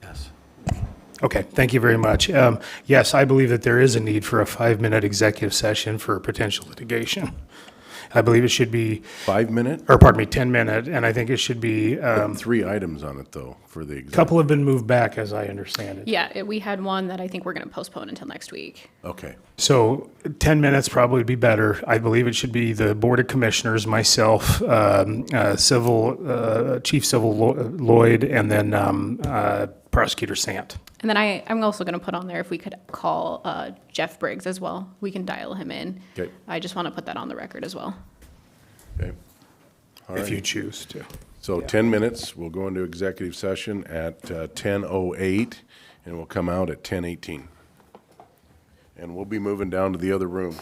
Yes. Okay, thank you very much. Yes, I believe that there is a need for a 5-minute executive session for potential litigation. I believe it should be, 5-minute? or pardon me, 10-minute, and I think it should be, 3 items on it, though, for the exec. couple have been moved back, as I understand it. Yeah, we had one that I think we're going to postpone until next week. Okay. So 10 minutes probably would be better. I believe it should be the Board of Commissioners, myself, Chief Civil Lloyd, and then Prosecutor Sant. And then I'm also going to put on there if we could call Jeff Briggs as well. We can dial him in. Okay. I just want to put that on the record as well. Okay. All If you right. choose to. So 10 minutes, we'll go into executive session at 10:08, and we'll come out at 10:18. And we'll be moving down to the other room.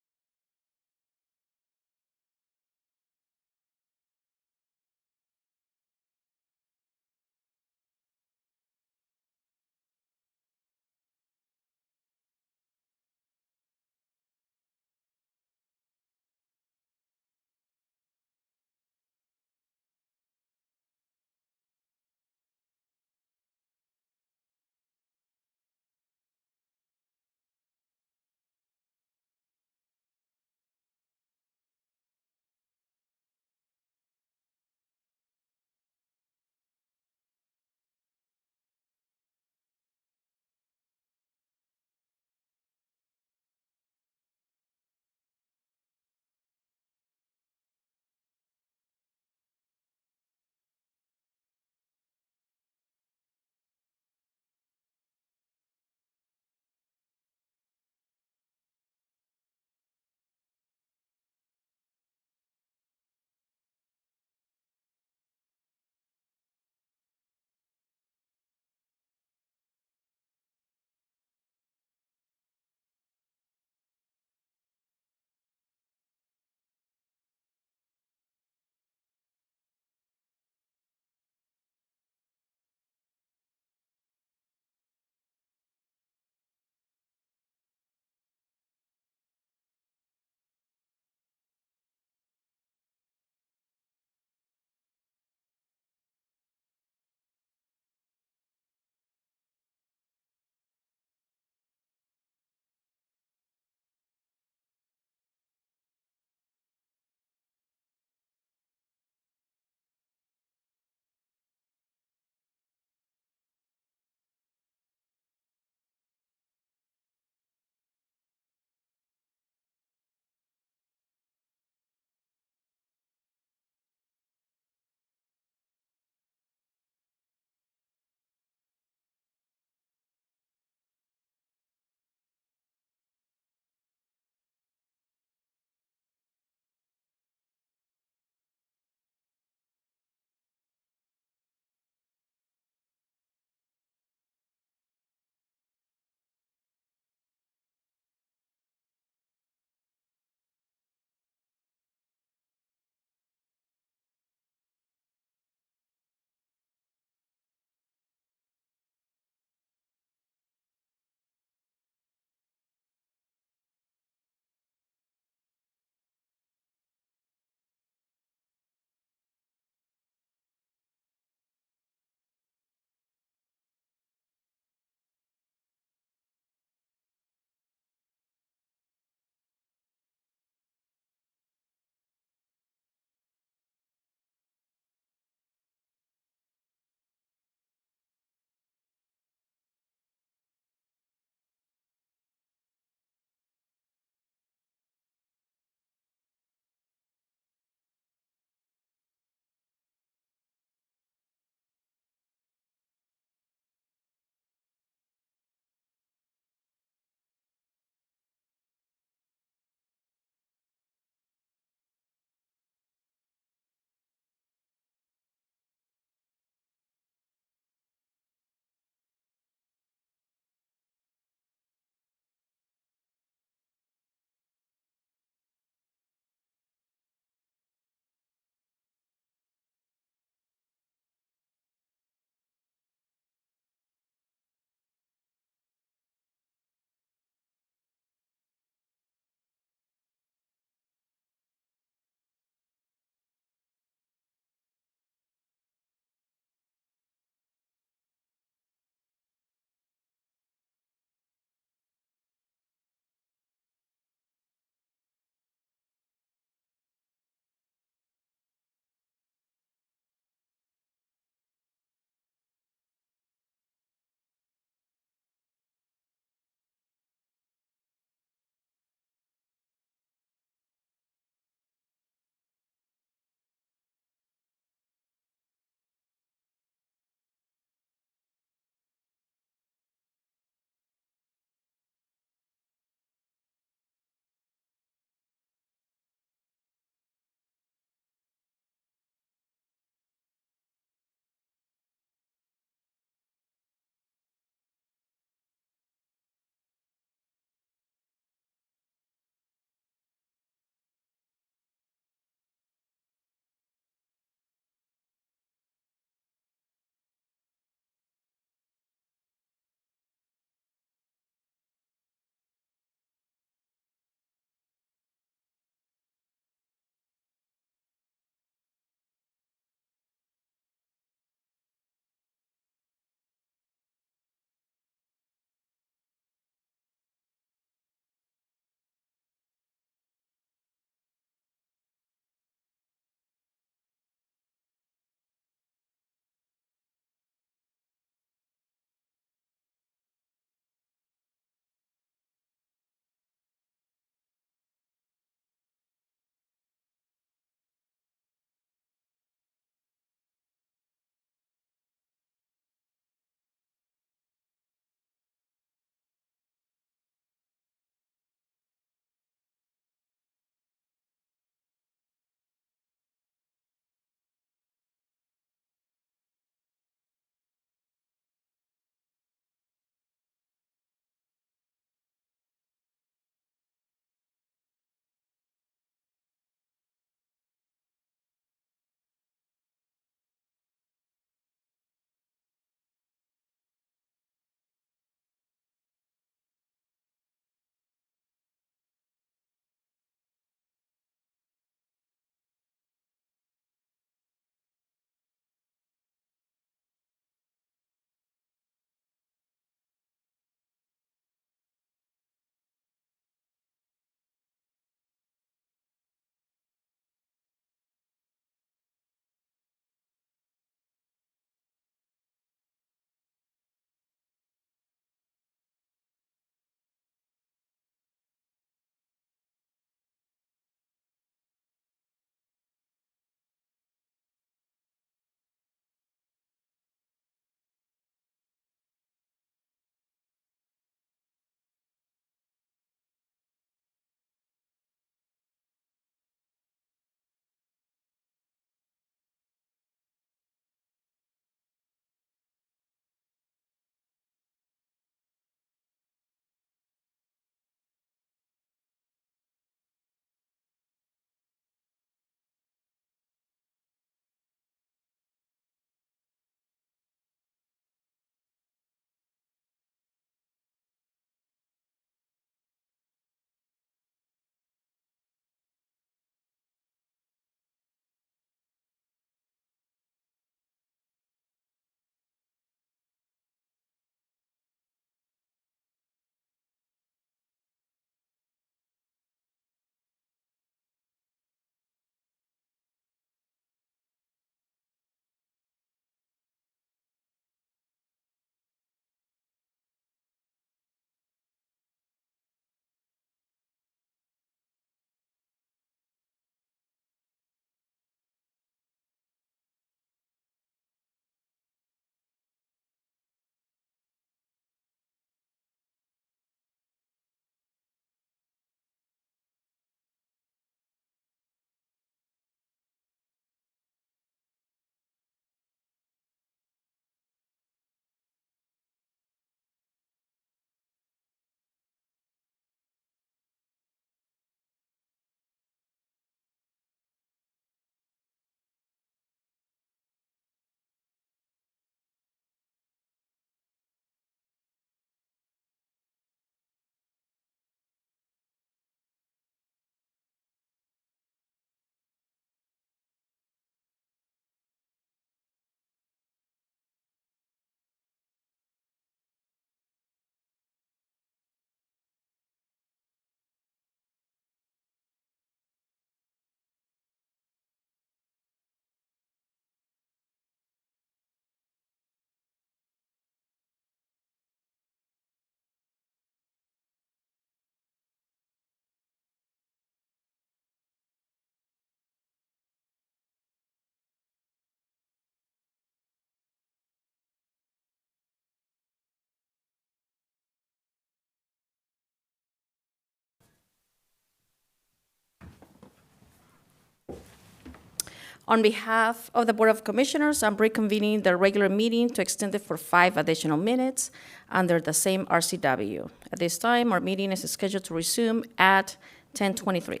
On behalf of the Board of Commissioners, I'm reconvening the regular meeting to extend it for 5 additional minutes under the same RCW. At this time, our meeting is scheduled to resume at 10:23.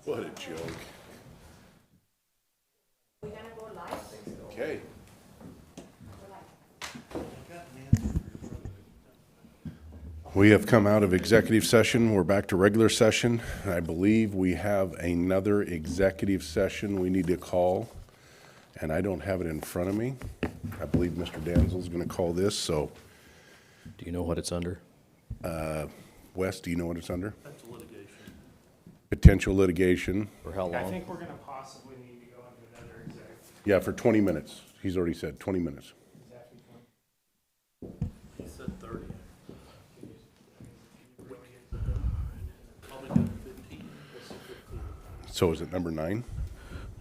What a joke. Okay. We have come out of executive session. We're back to regular session. I believe we have another executive session we need to call, and I don't have it in front of me. I believe Mr. Danzel's going to call this, so. Do you know what it's under? Wes, do you know what it's under? That's litigation. Potential litigation. For how I long? think we're going to possibly need to go into another executive. Yeah, for 20 minutes. He's already said 20 minutes. He said 30. Probably got 15. So is it number 9?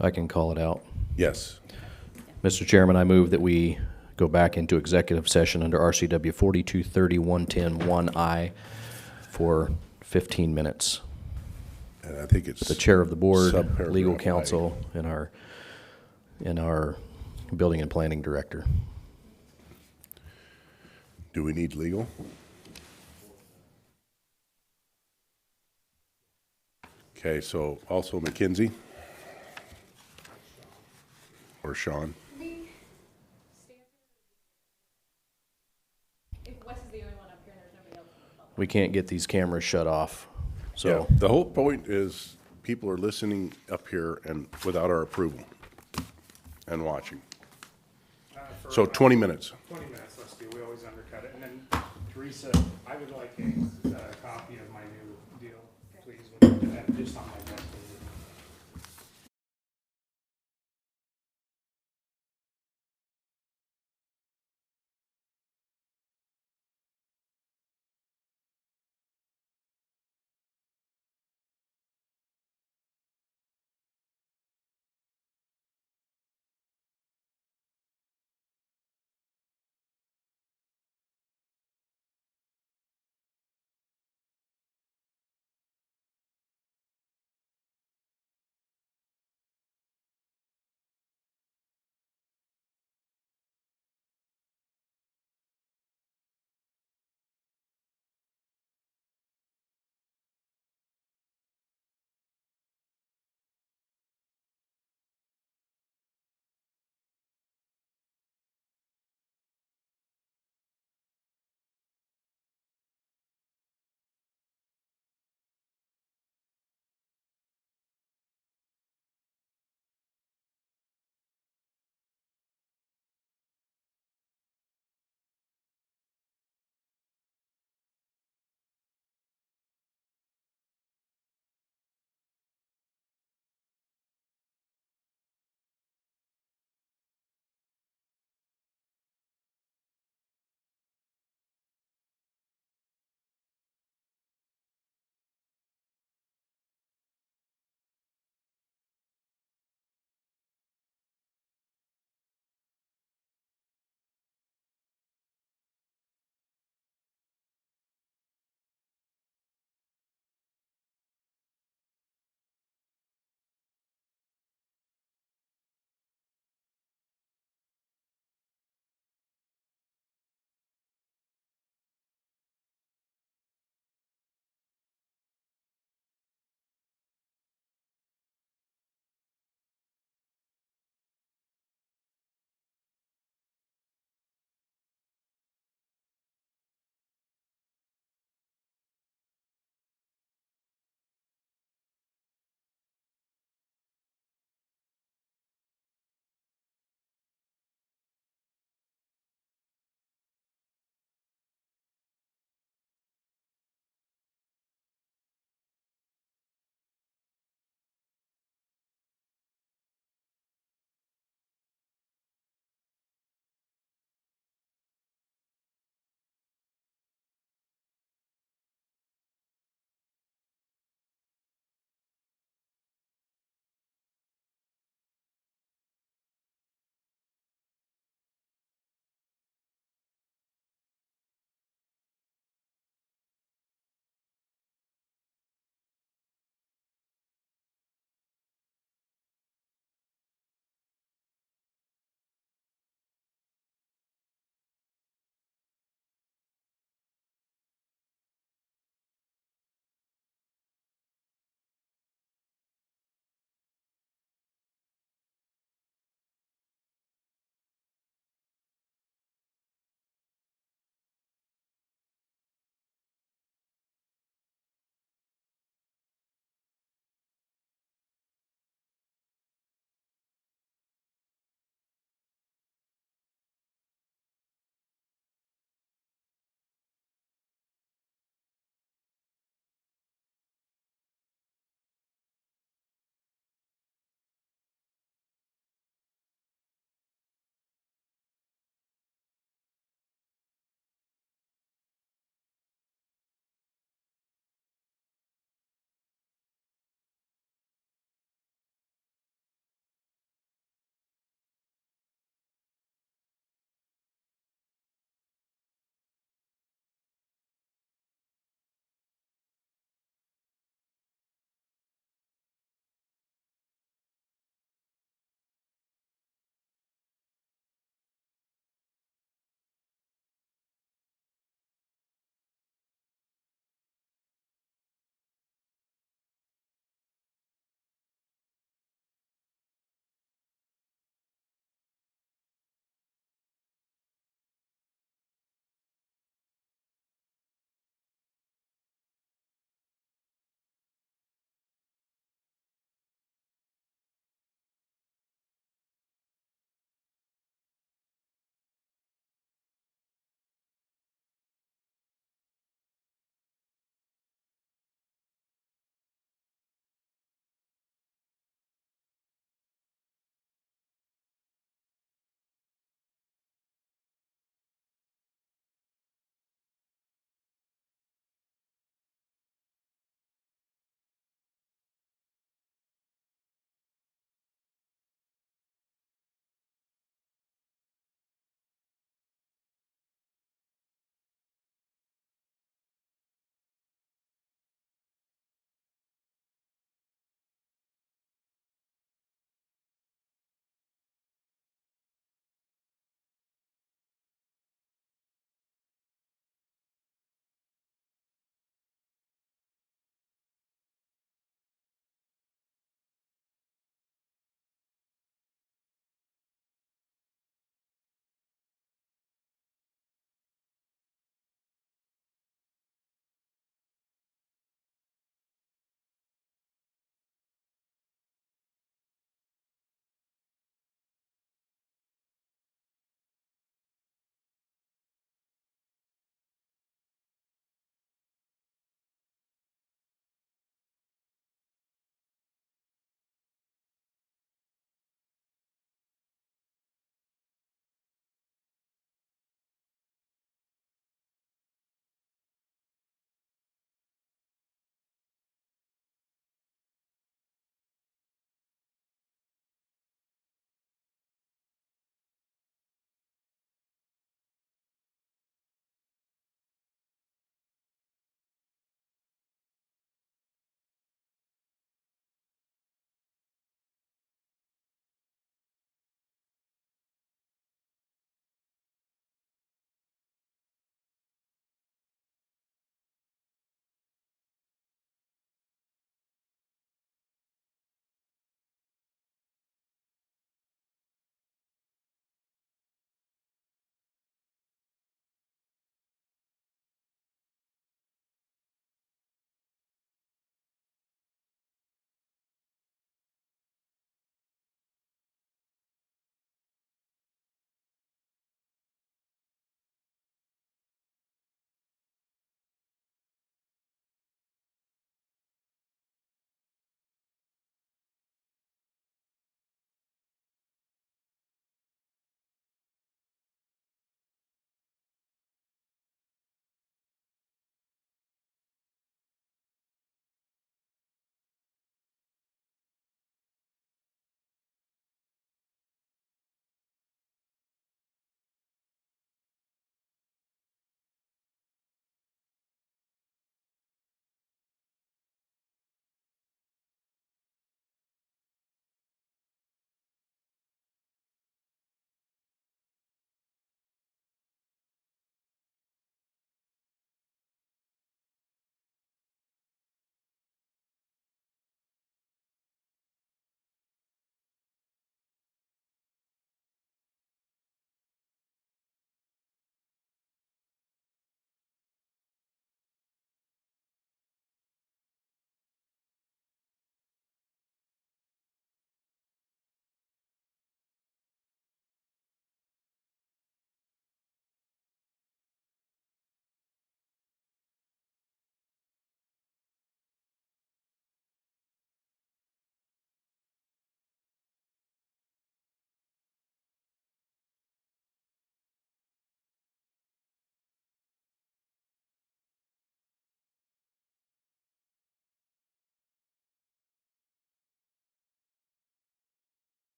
I can call it out. Yes. Mr. Chairman, I move that we go back into executive session under RCW 4230-110-1I for 15 minutes. And I think it's The chair of the board, subparagraph legal I. counsel, and our building and planning director. Do we need legal? Okay, so also McKinsey? Or Sean? We can't get these cameras shut off, Yeah, so. the whole point is people are listening up here and without our approval and watching. So 20 minutes. 20 minutes, let's do, we always undercut it. And then Teresa, I would like a copy of my new deal, please, with the just on my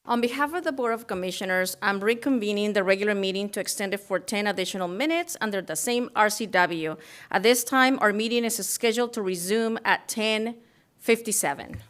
On behalf of the Board of Commissioners, I'm reconvening the regular meeting to extend it for 10 additional minutes under the same RCW. At this time, our meeting is scheduled to resume at 10:57.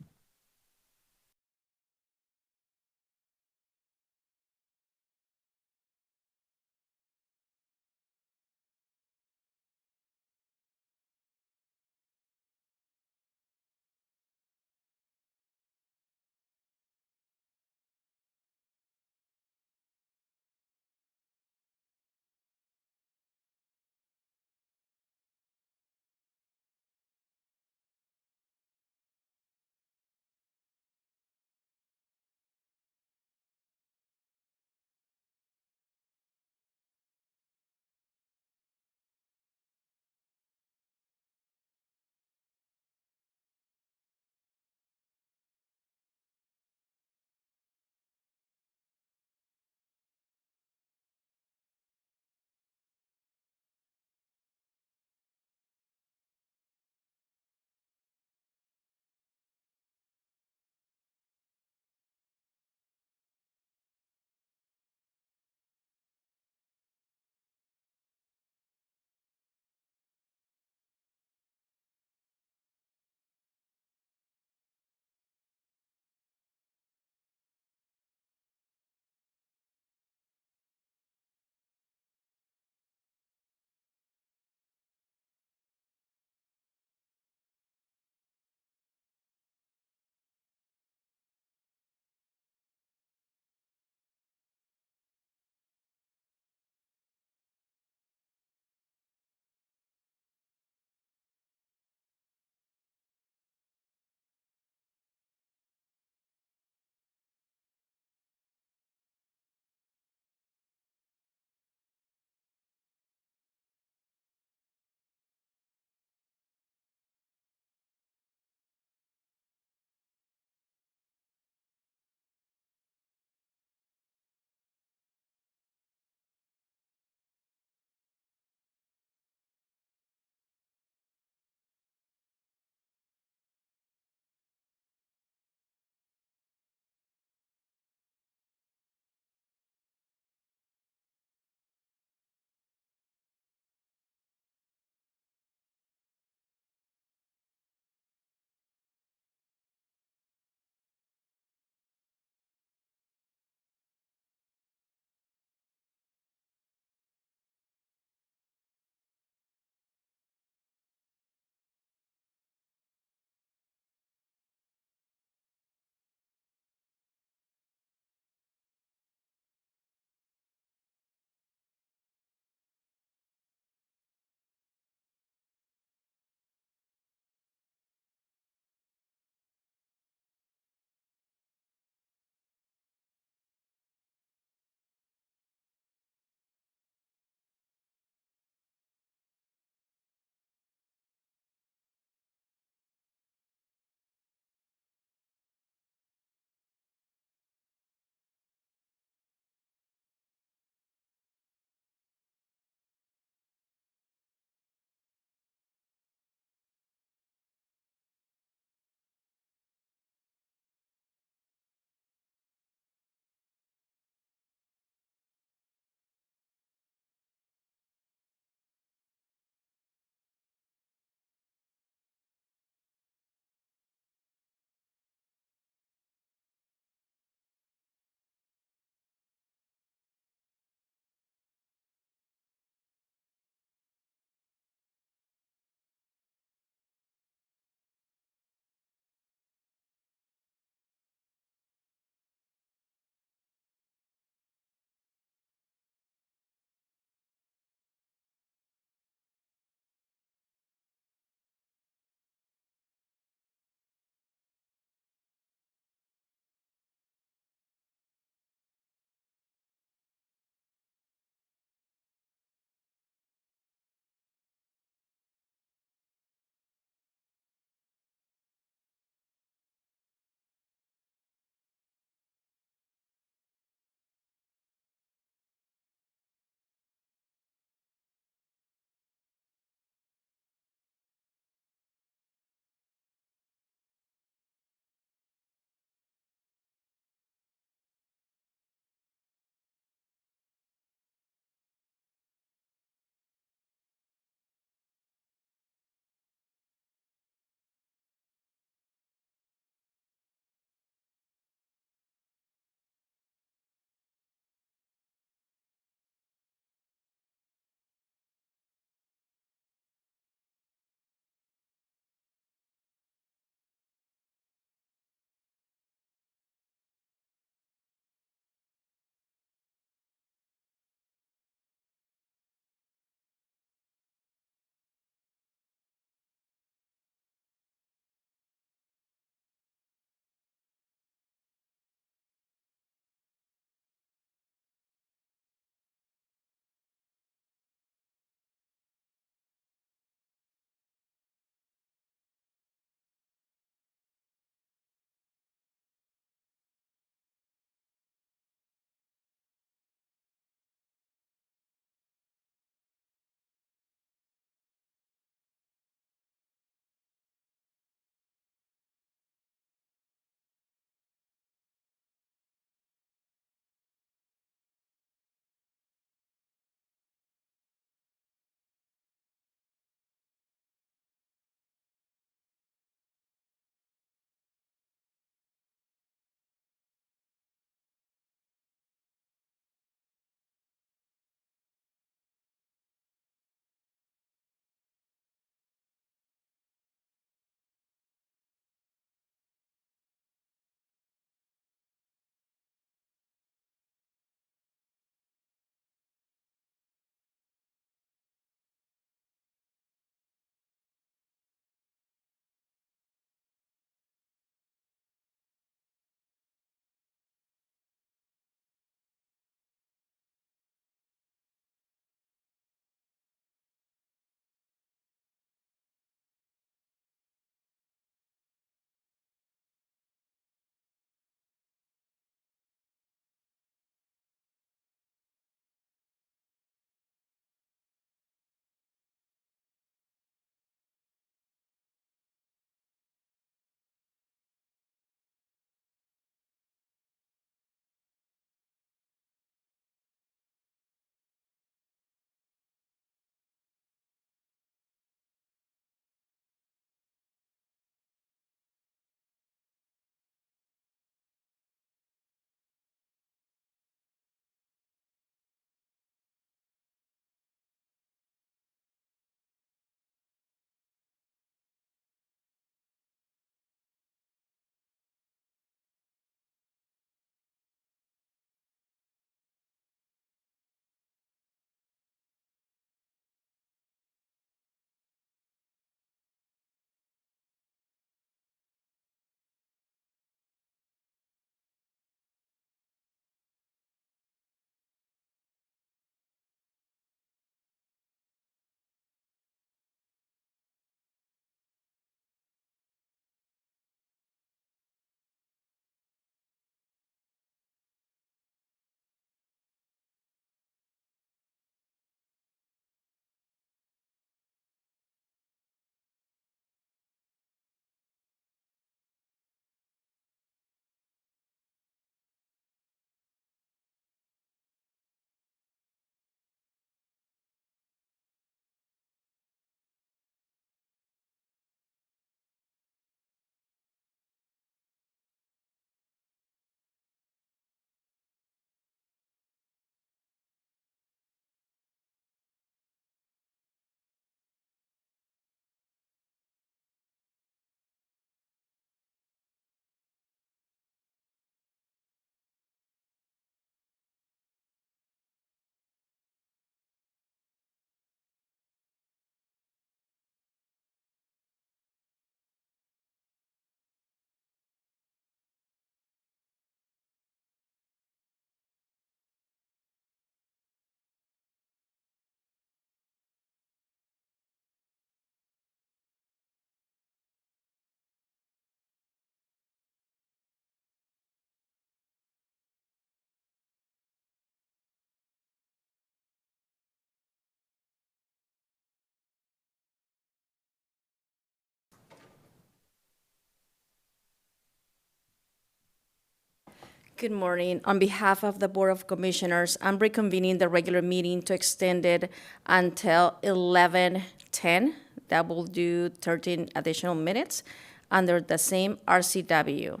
Good morning. On behalf of the Board of Commissioners, I'm reconvening the regular meeting to extend it until 11:10. That will do 13 additional minutes under the same RCW.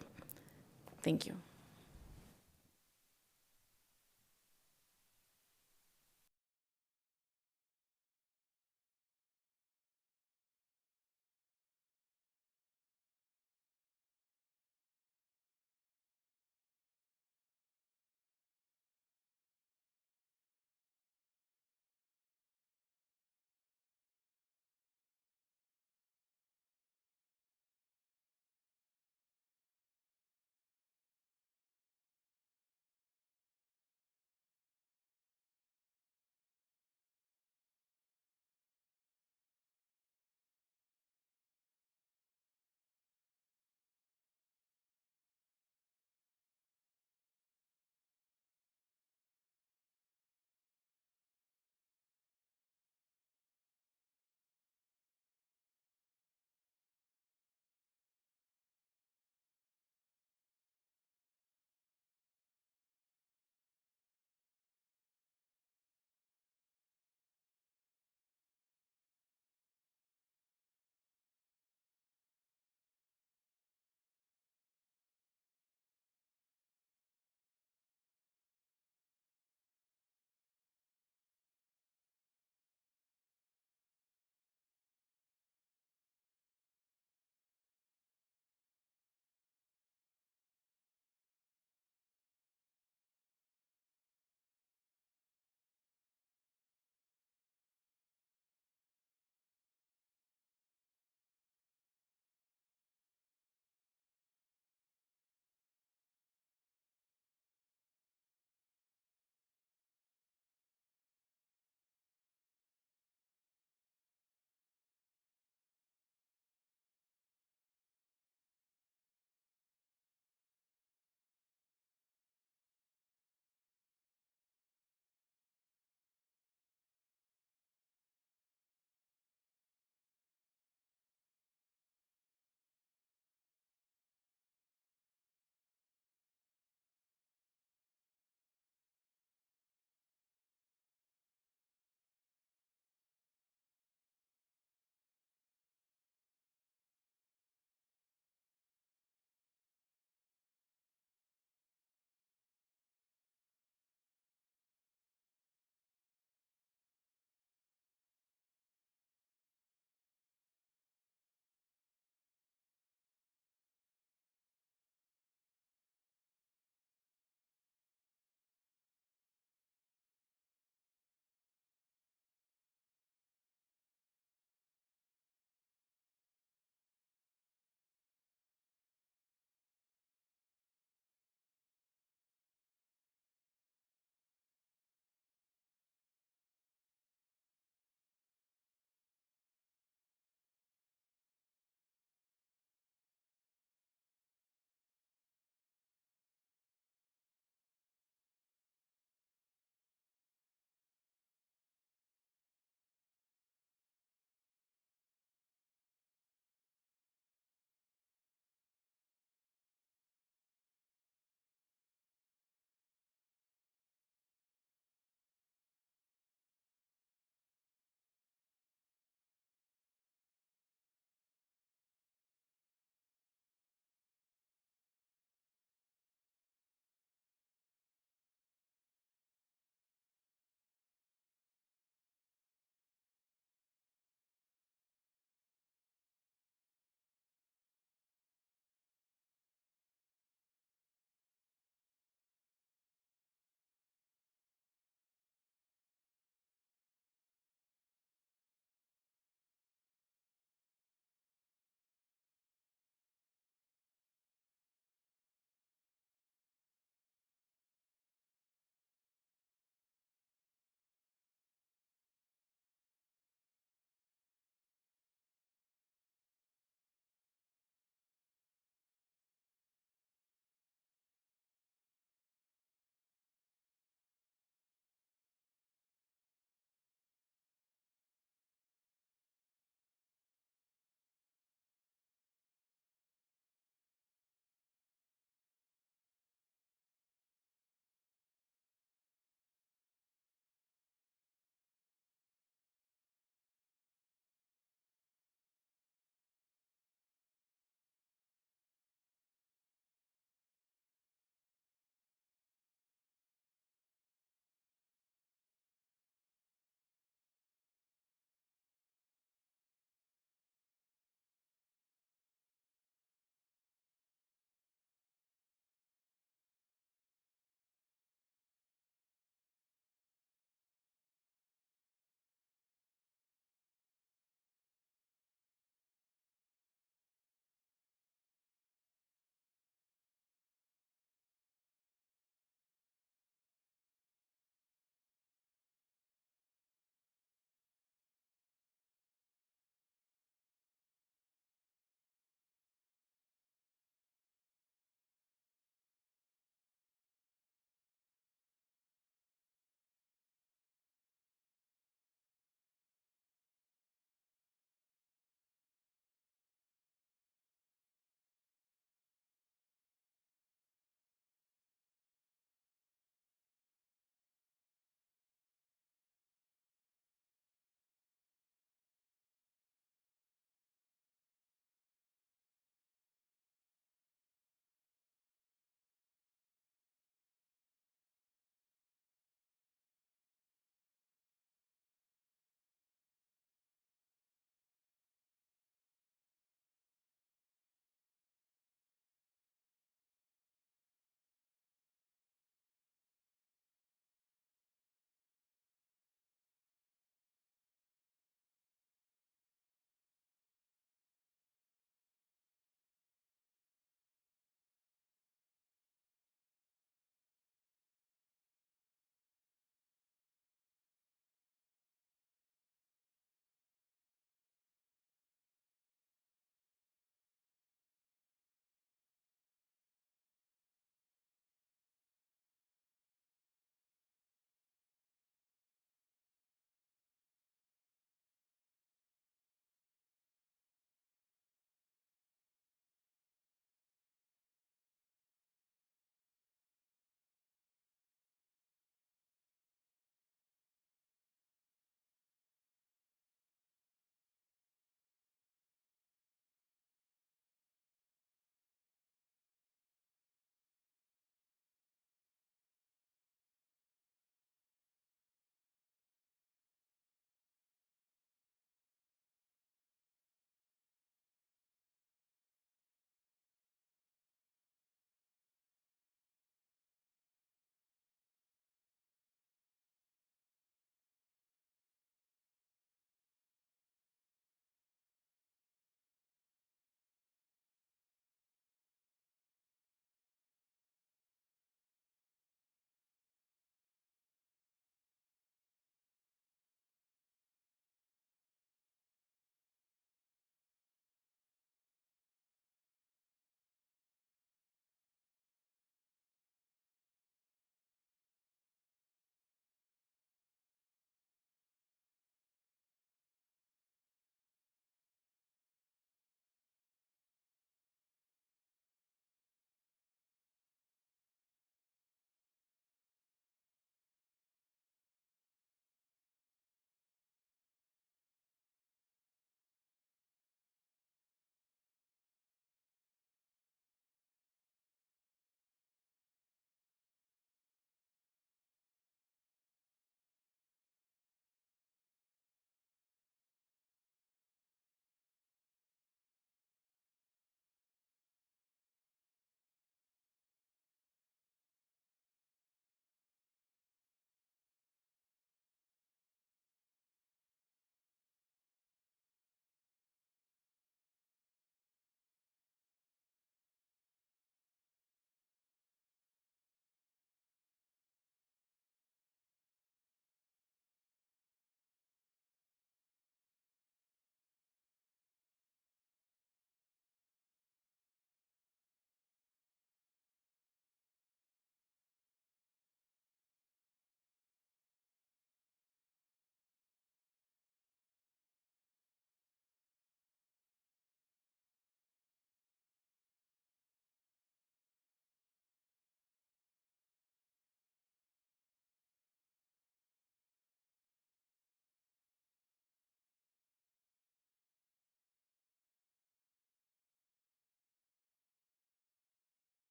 Thank you.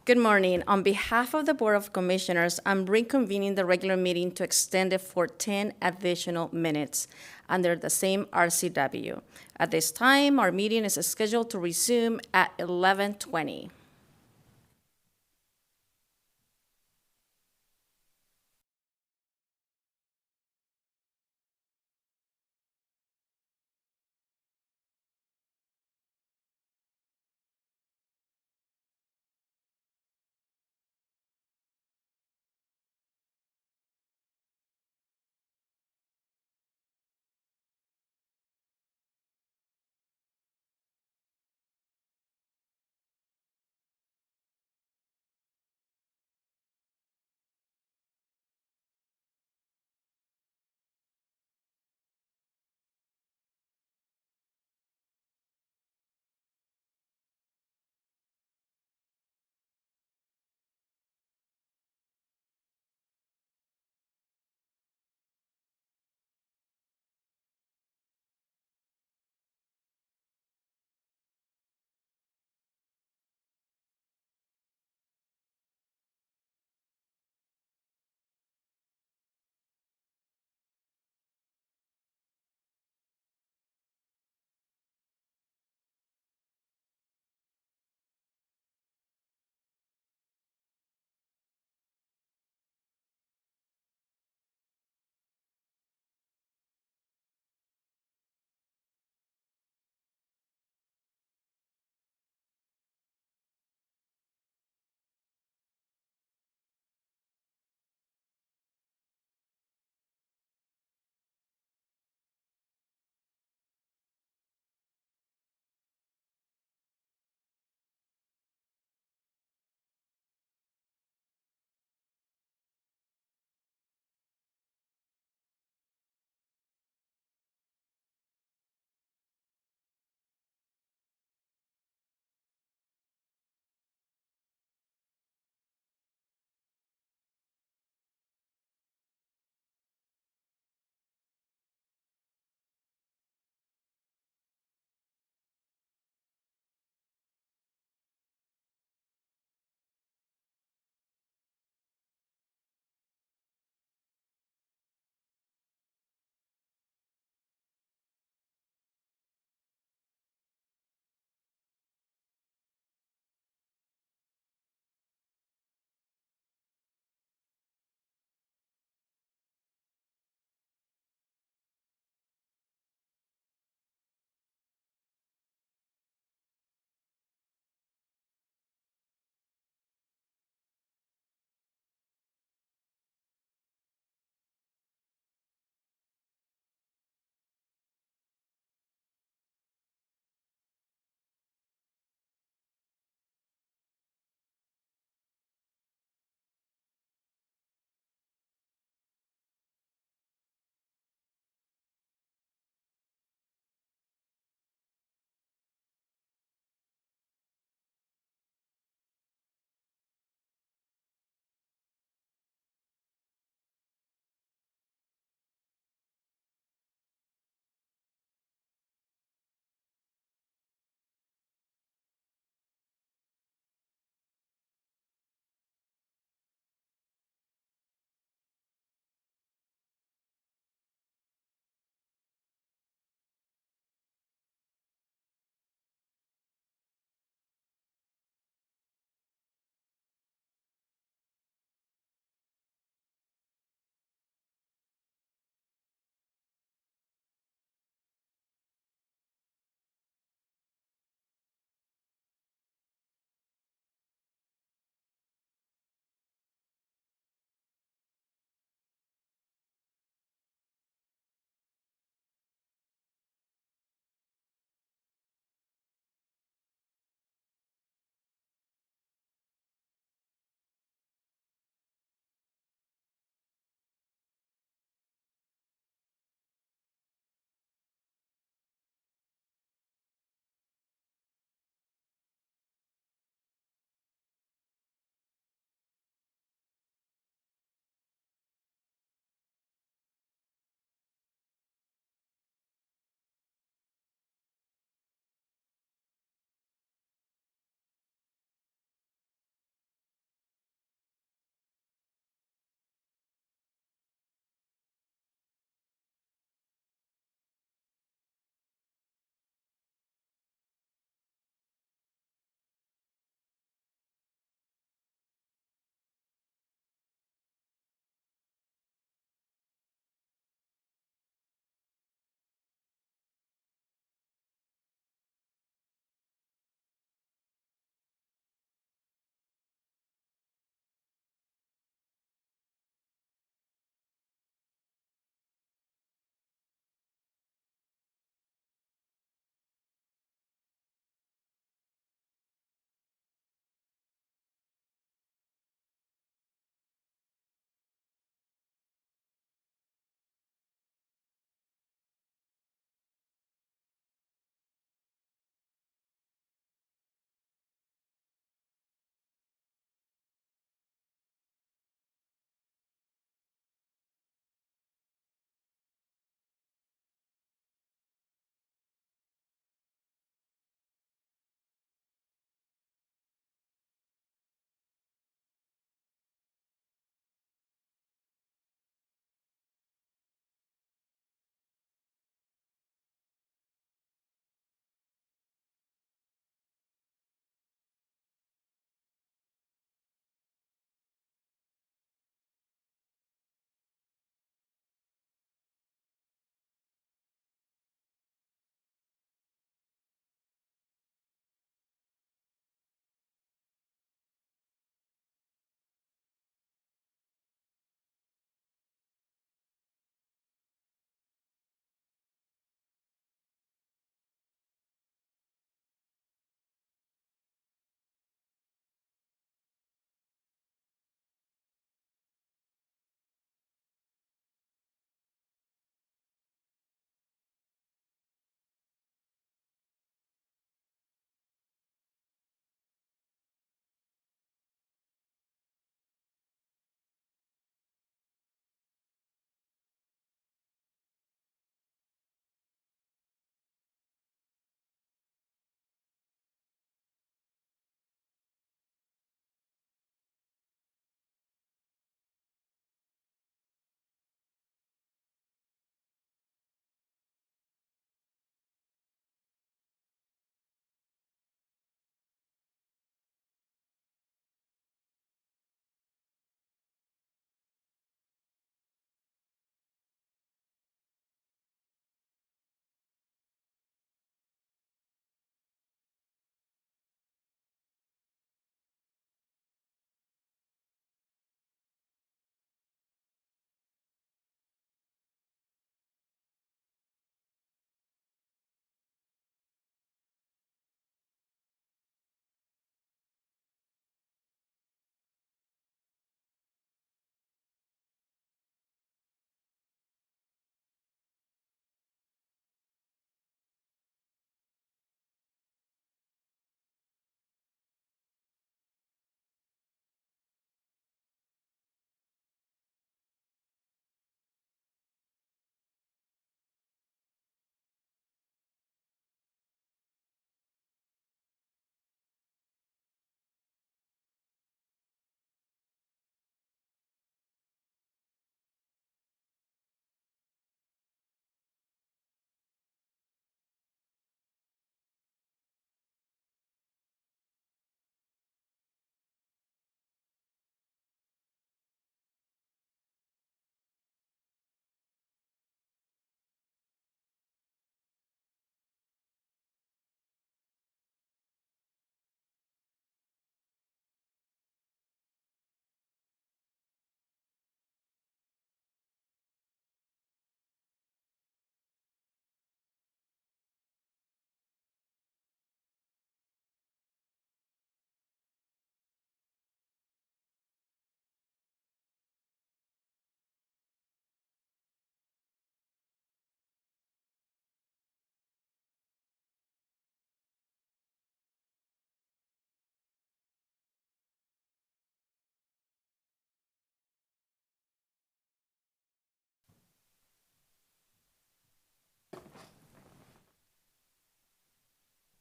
Good morning. On behalf of the Board of Commissioners, I'm reconvening the regular meeting to extend it for 10 additional minutes under the same RCW. At this time, our meeting is scheduled to resume at 11:20.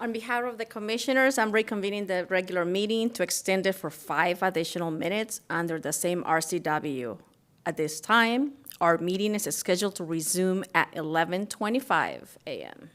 On behalf of the commissioners, I'm reconvening the regular meeting to extend it for 5 additional minutes under the same RCW. At this time, our meeting is scheduled to resume at 11:25 a.m.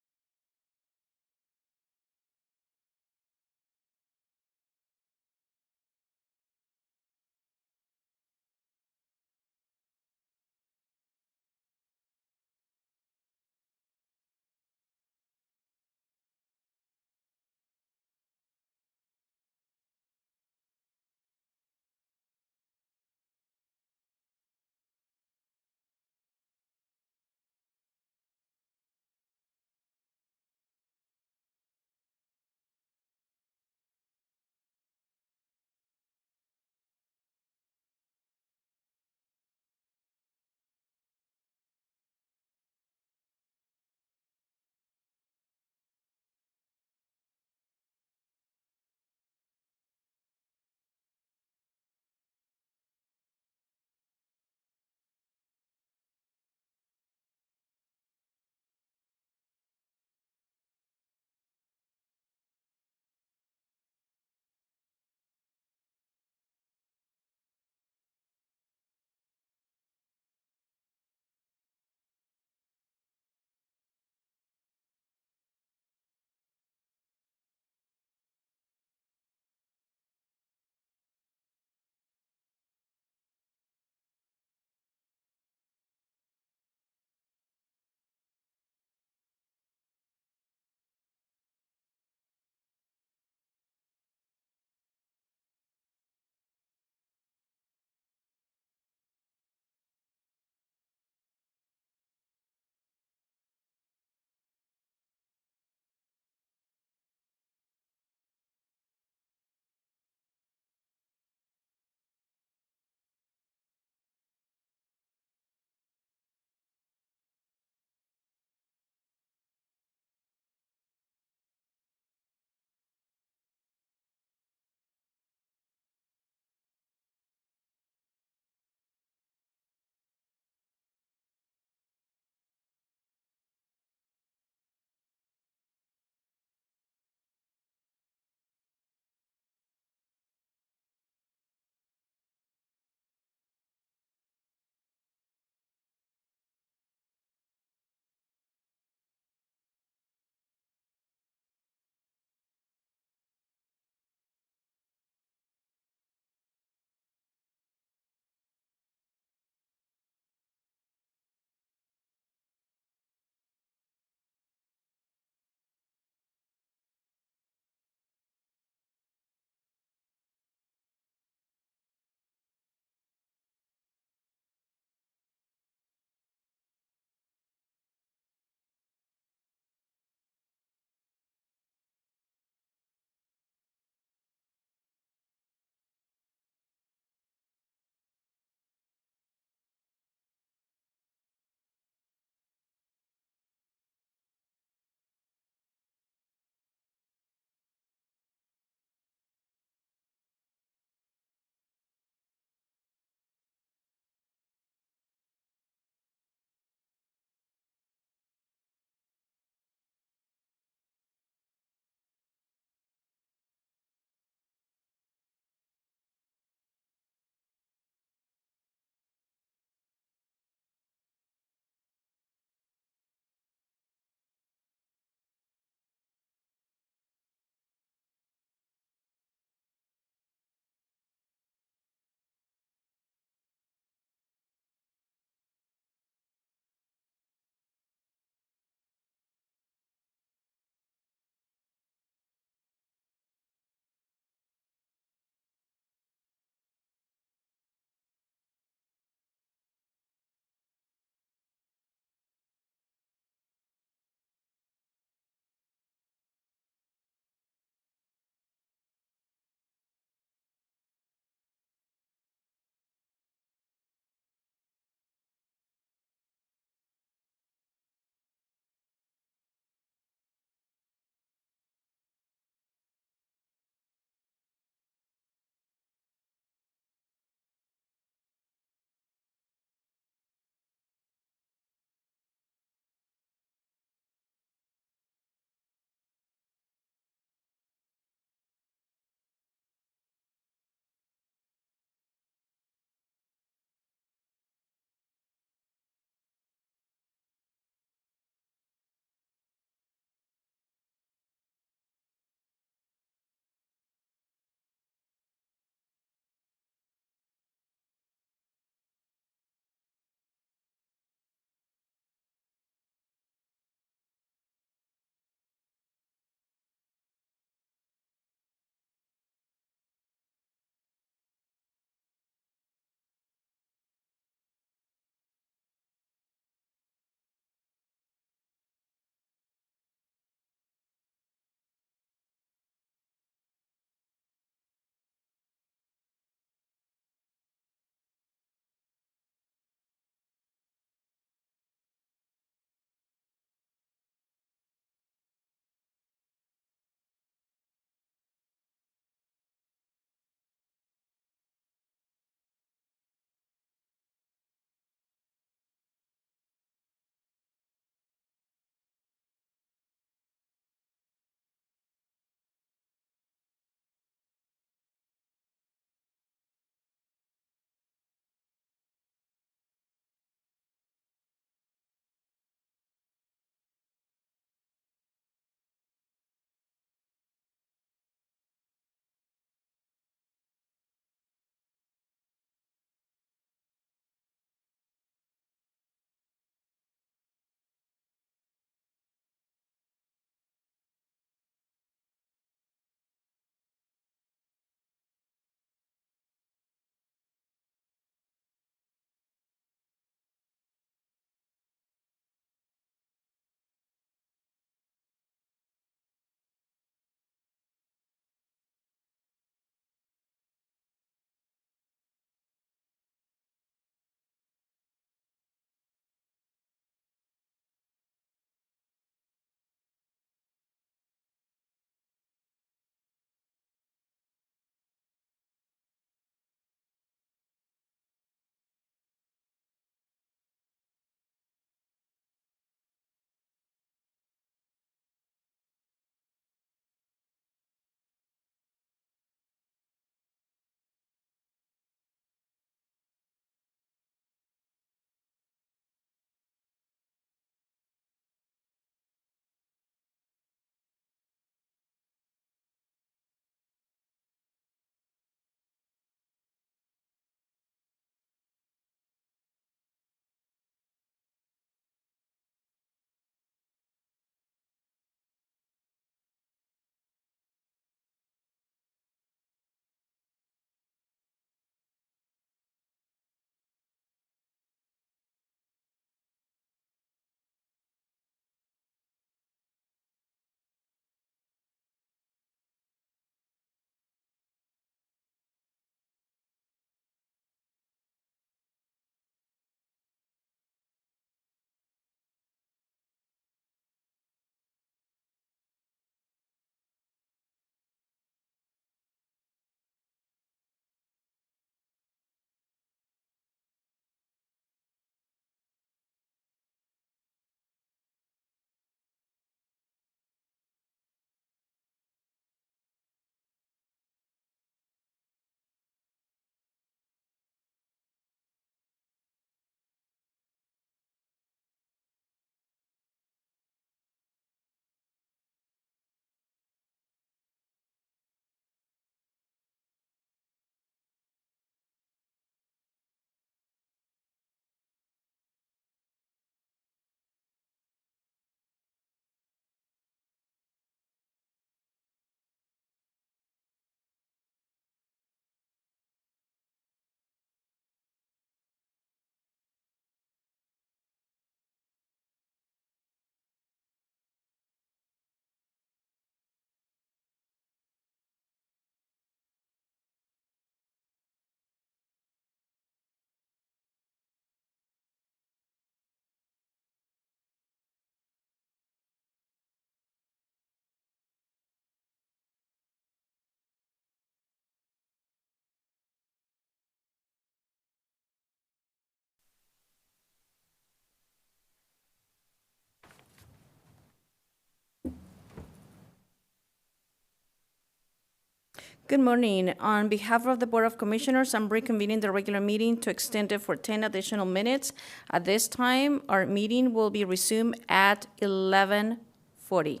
Good morning. On behalf of the Board of Commissioners, I'm reconvening the regular meeting to extend it for 10 additional minutes. At this time, our meeting will be resumed at 11:40.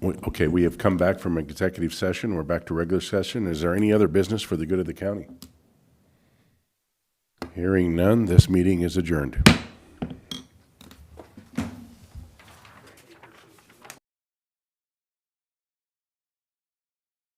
Okay, we have come back from executive session. We're back to regular session. Is there any other business for the good of the county? Hearing none, this meeting is adjourned.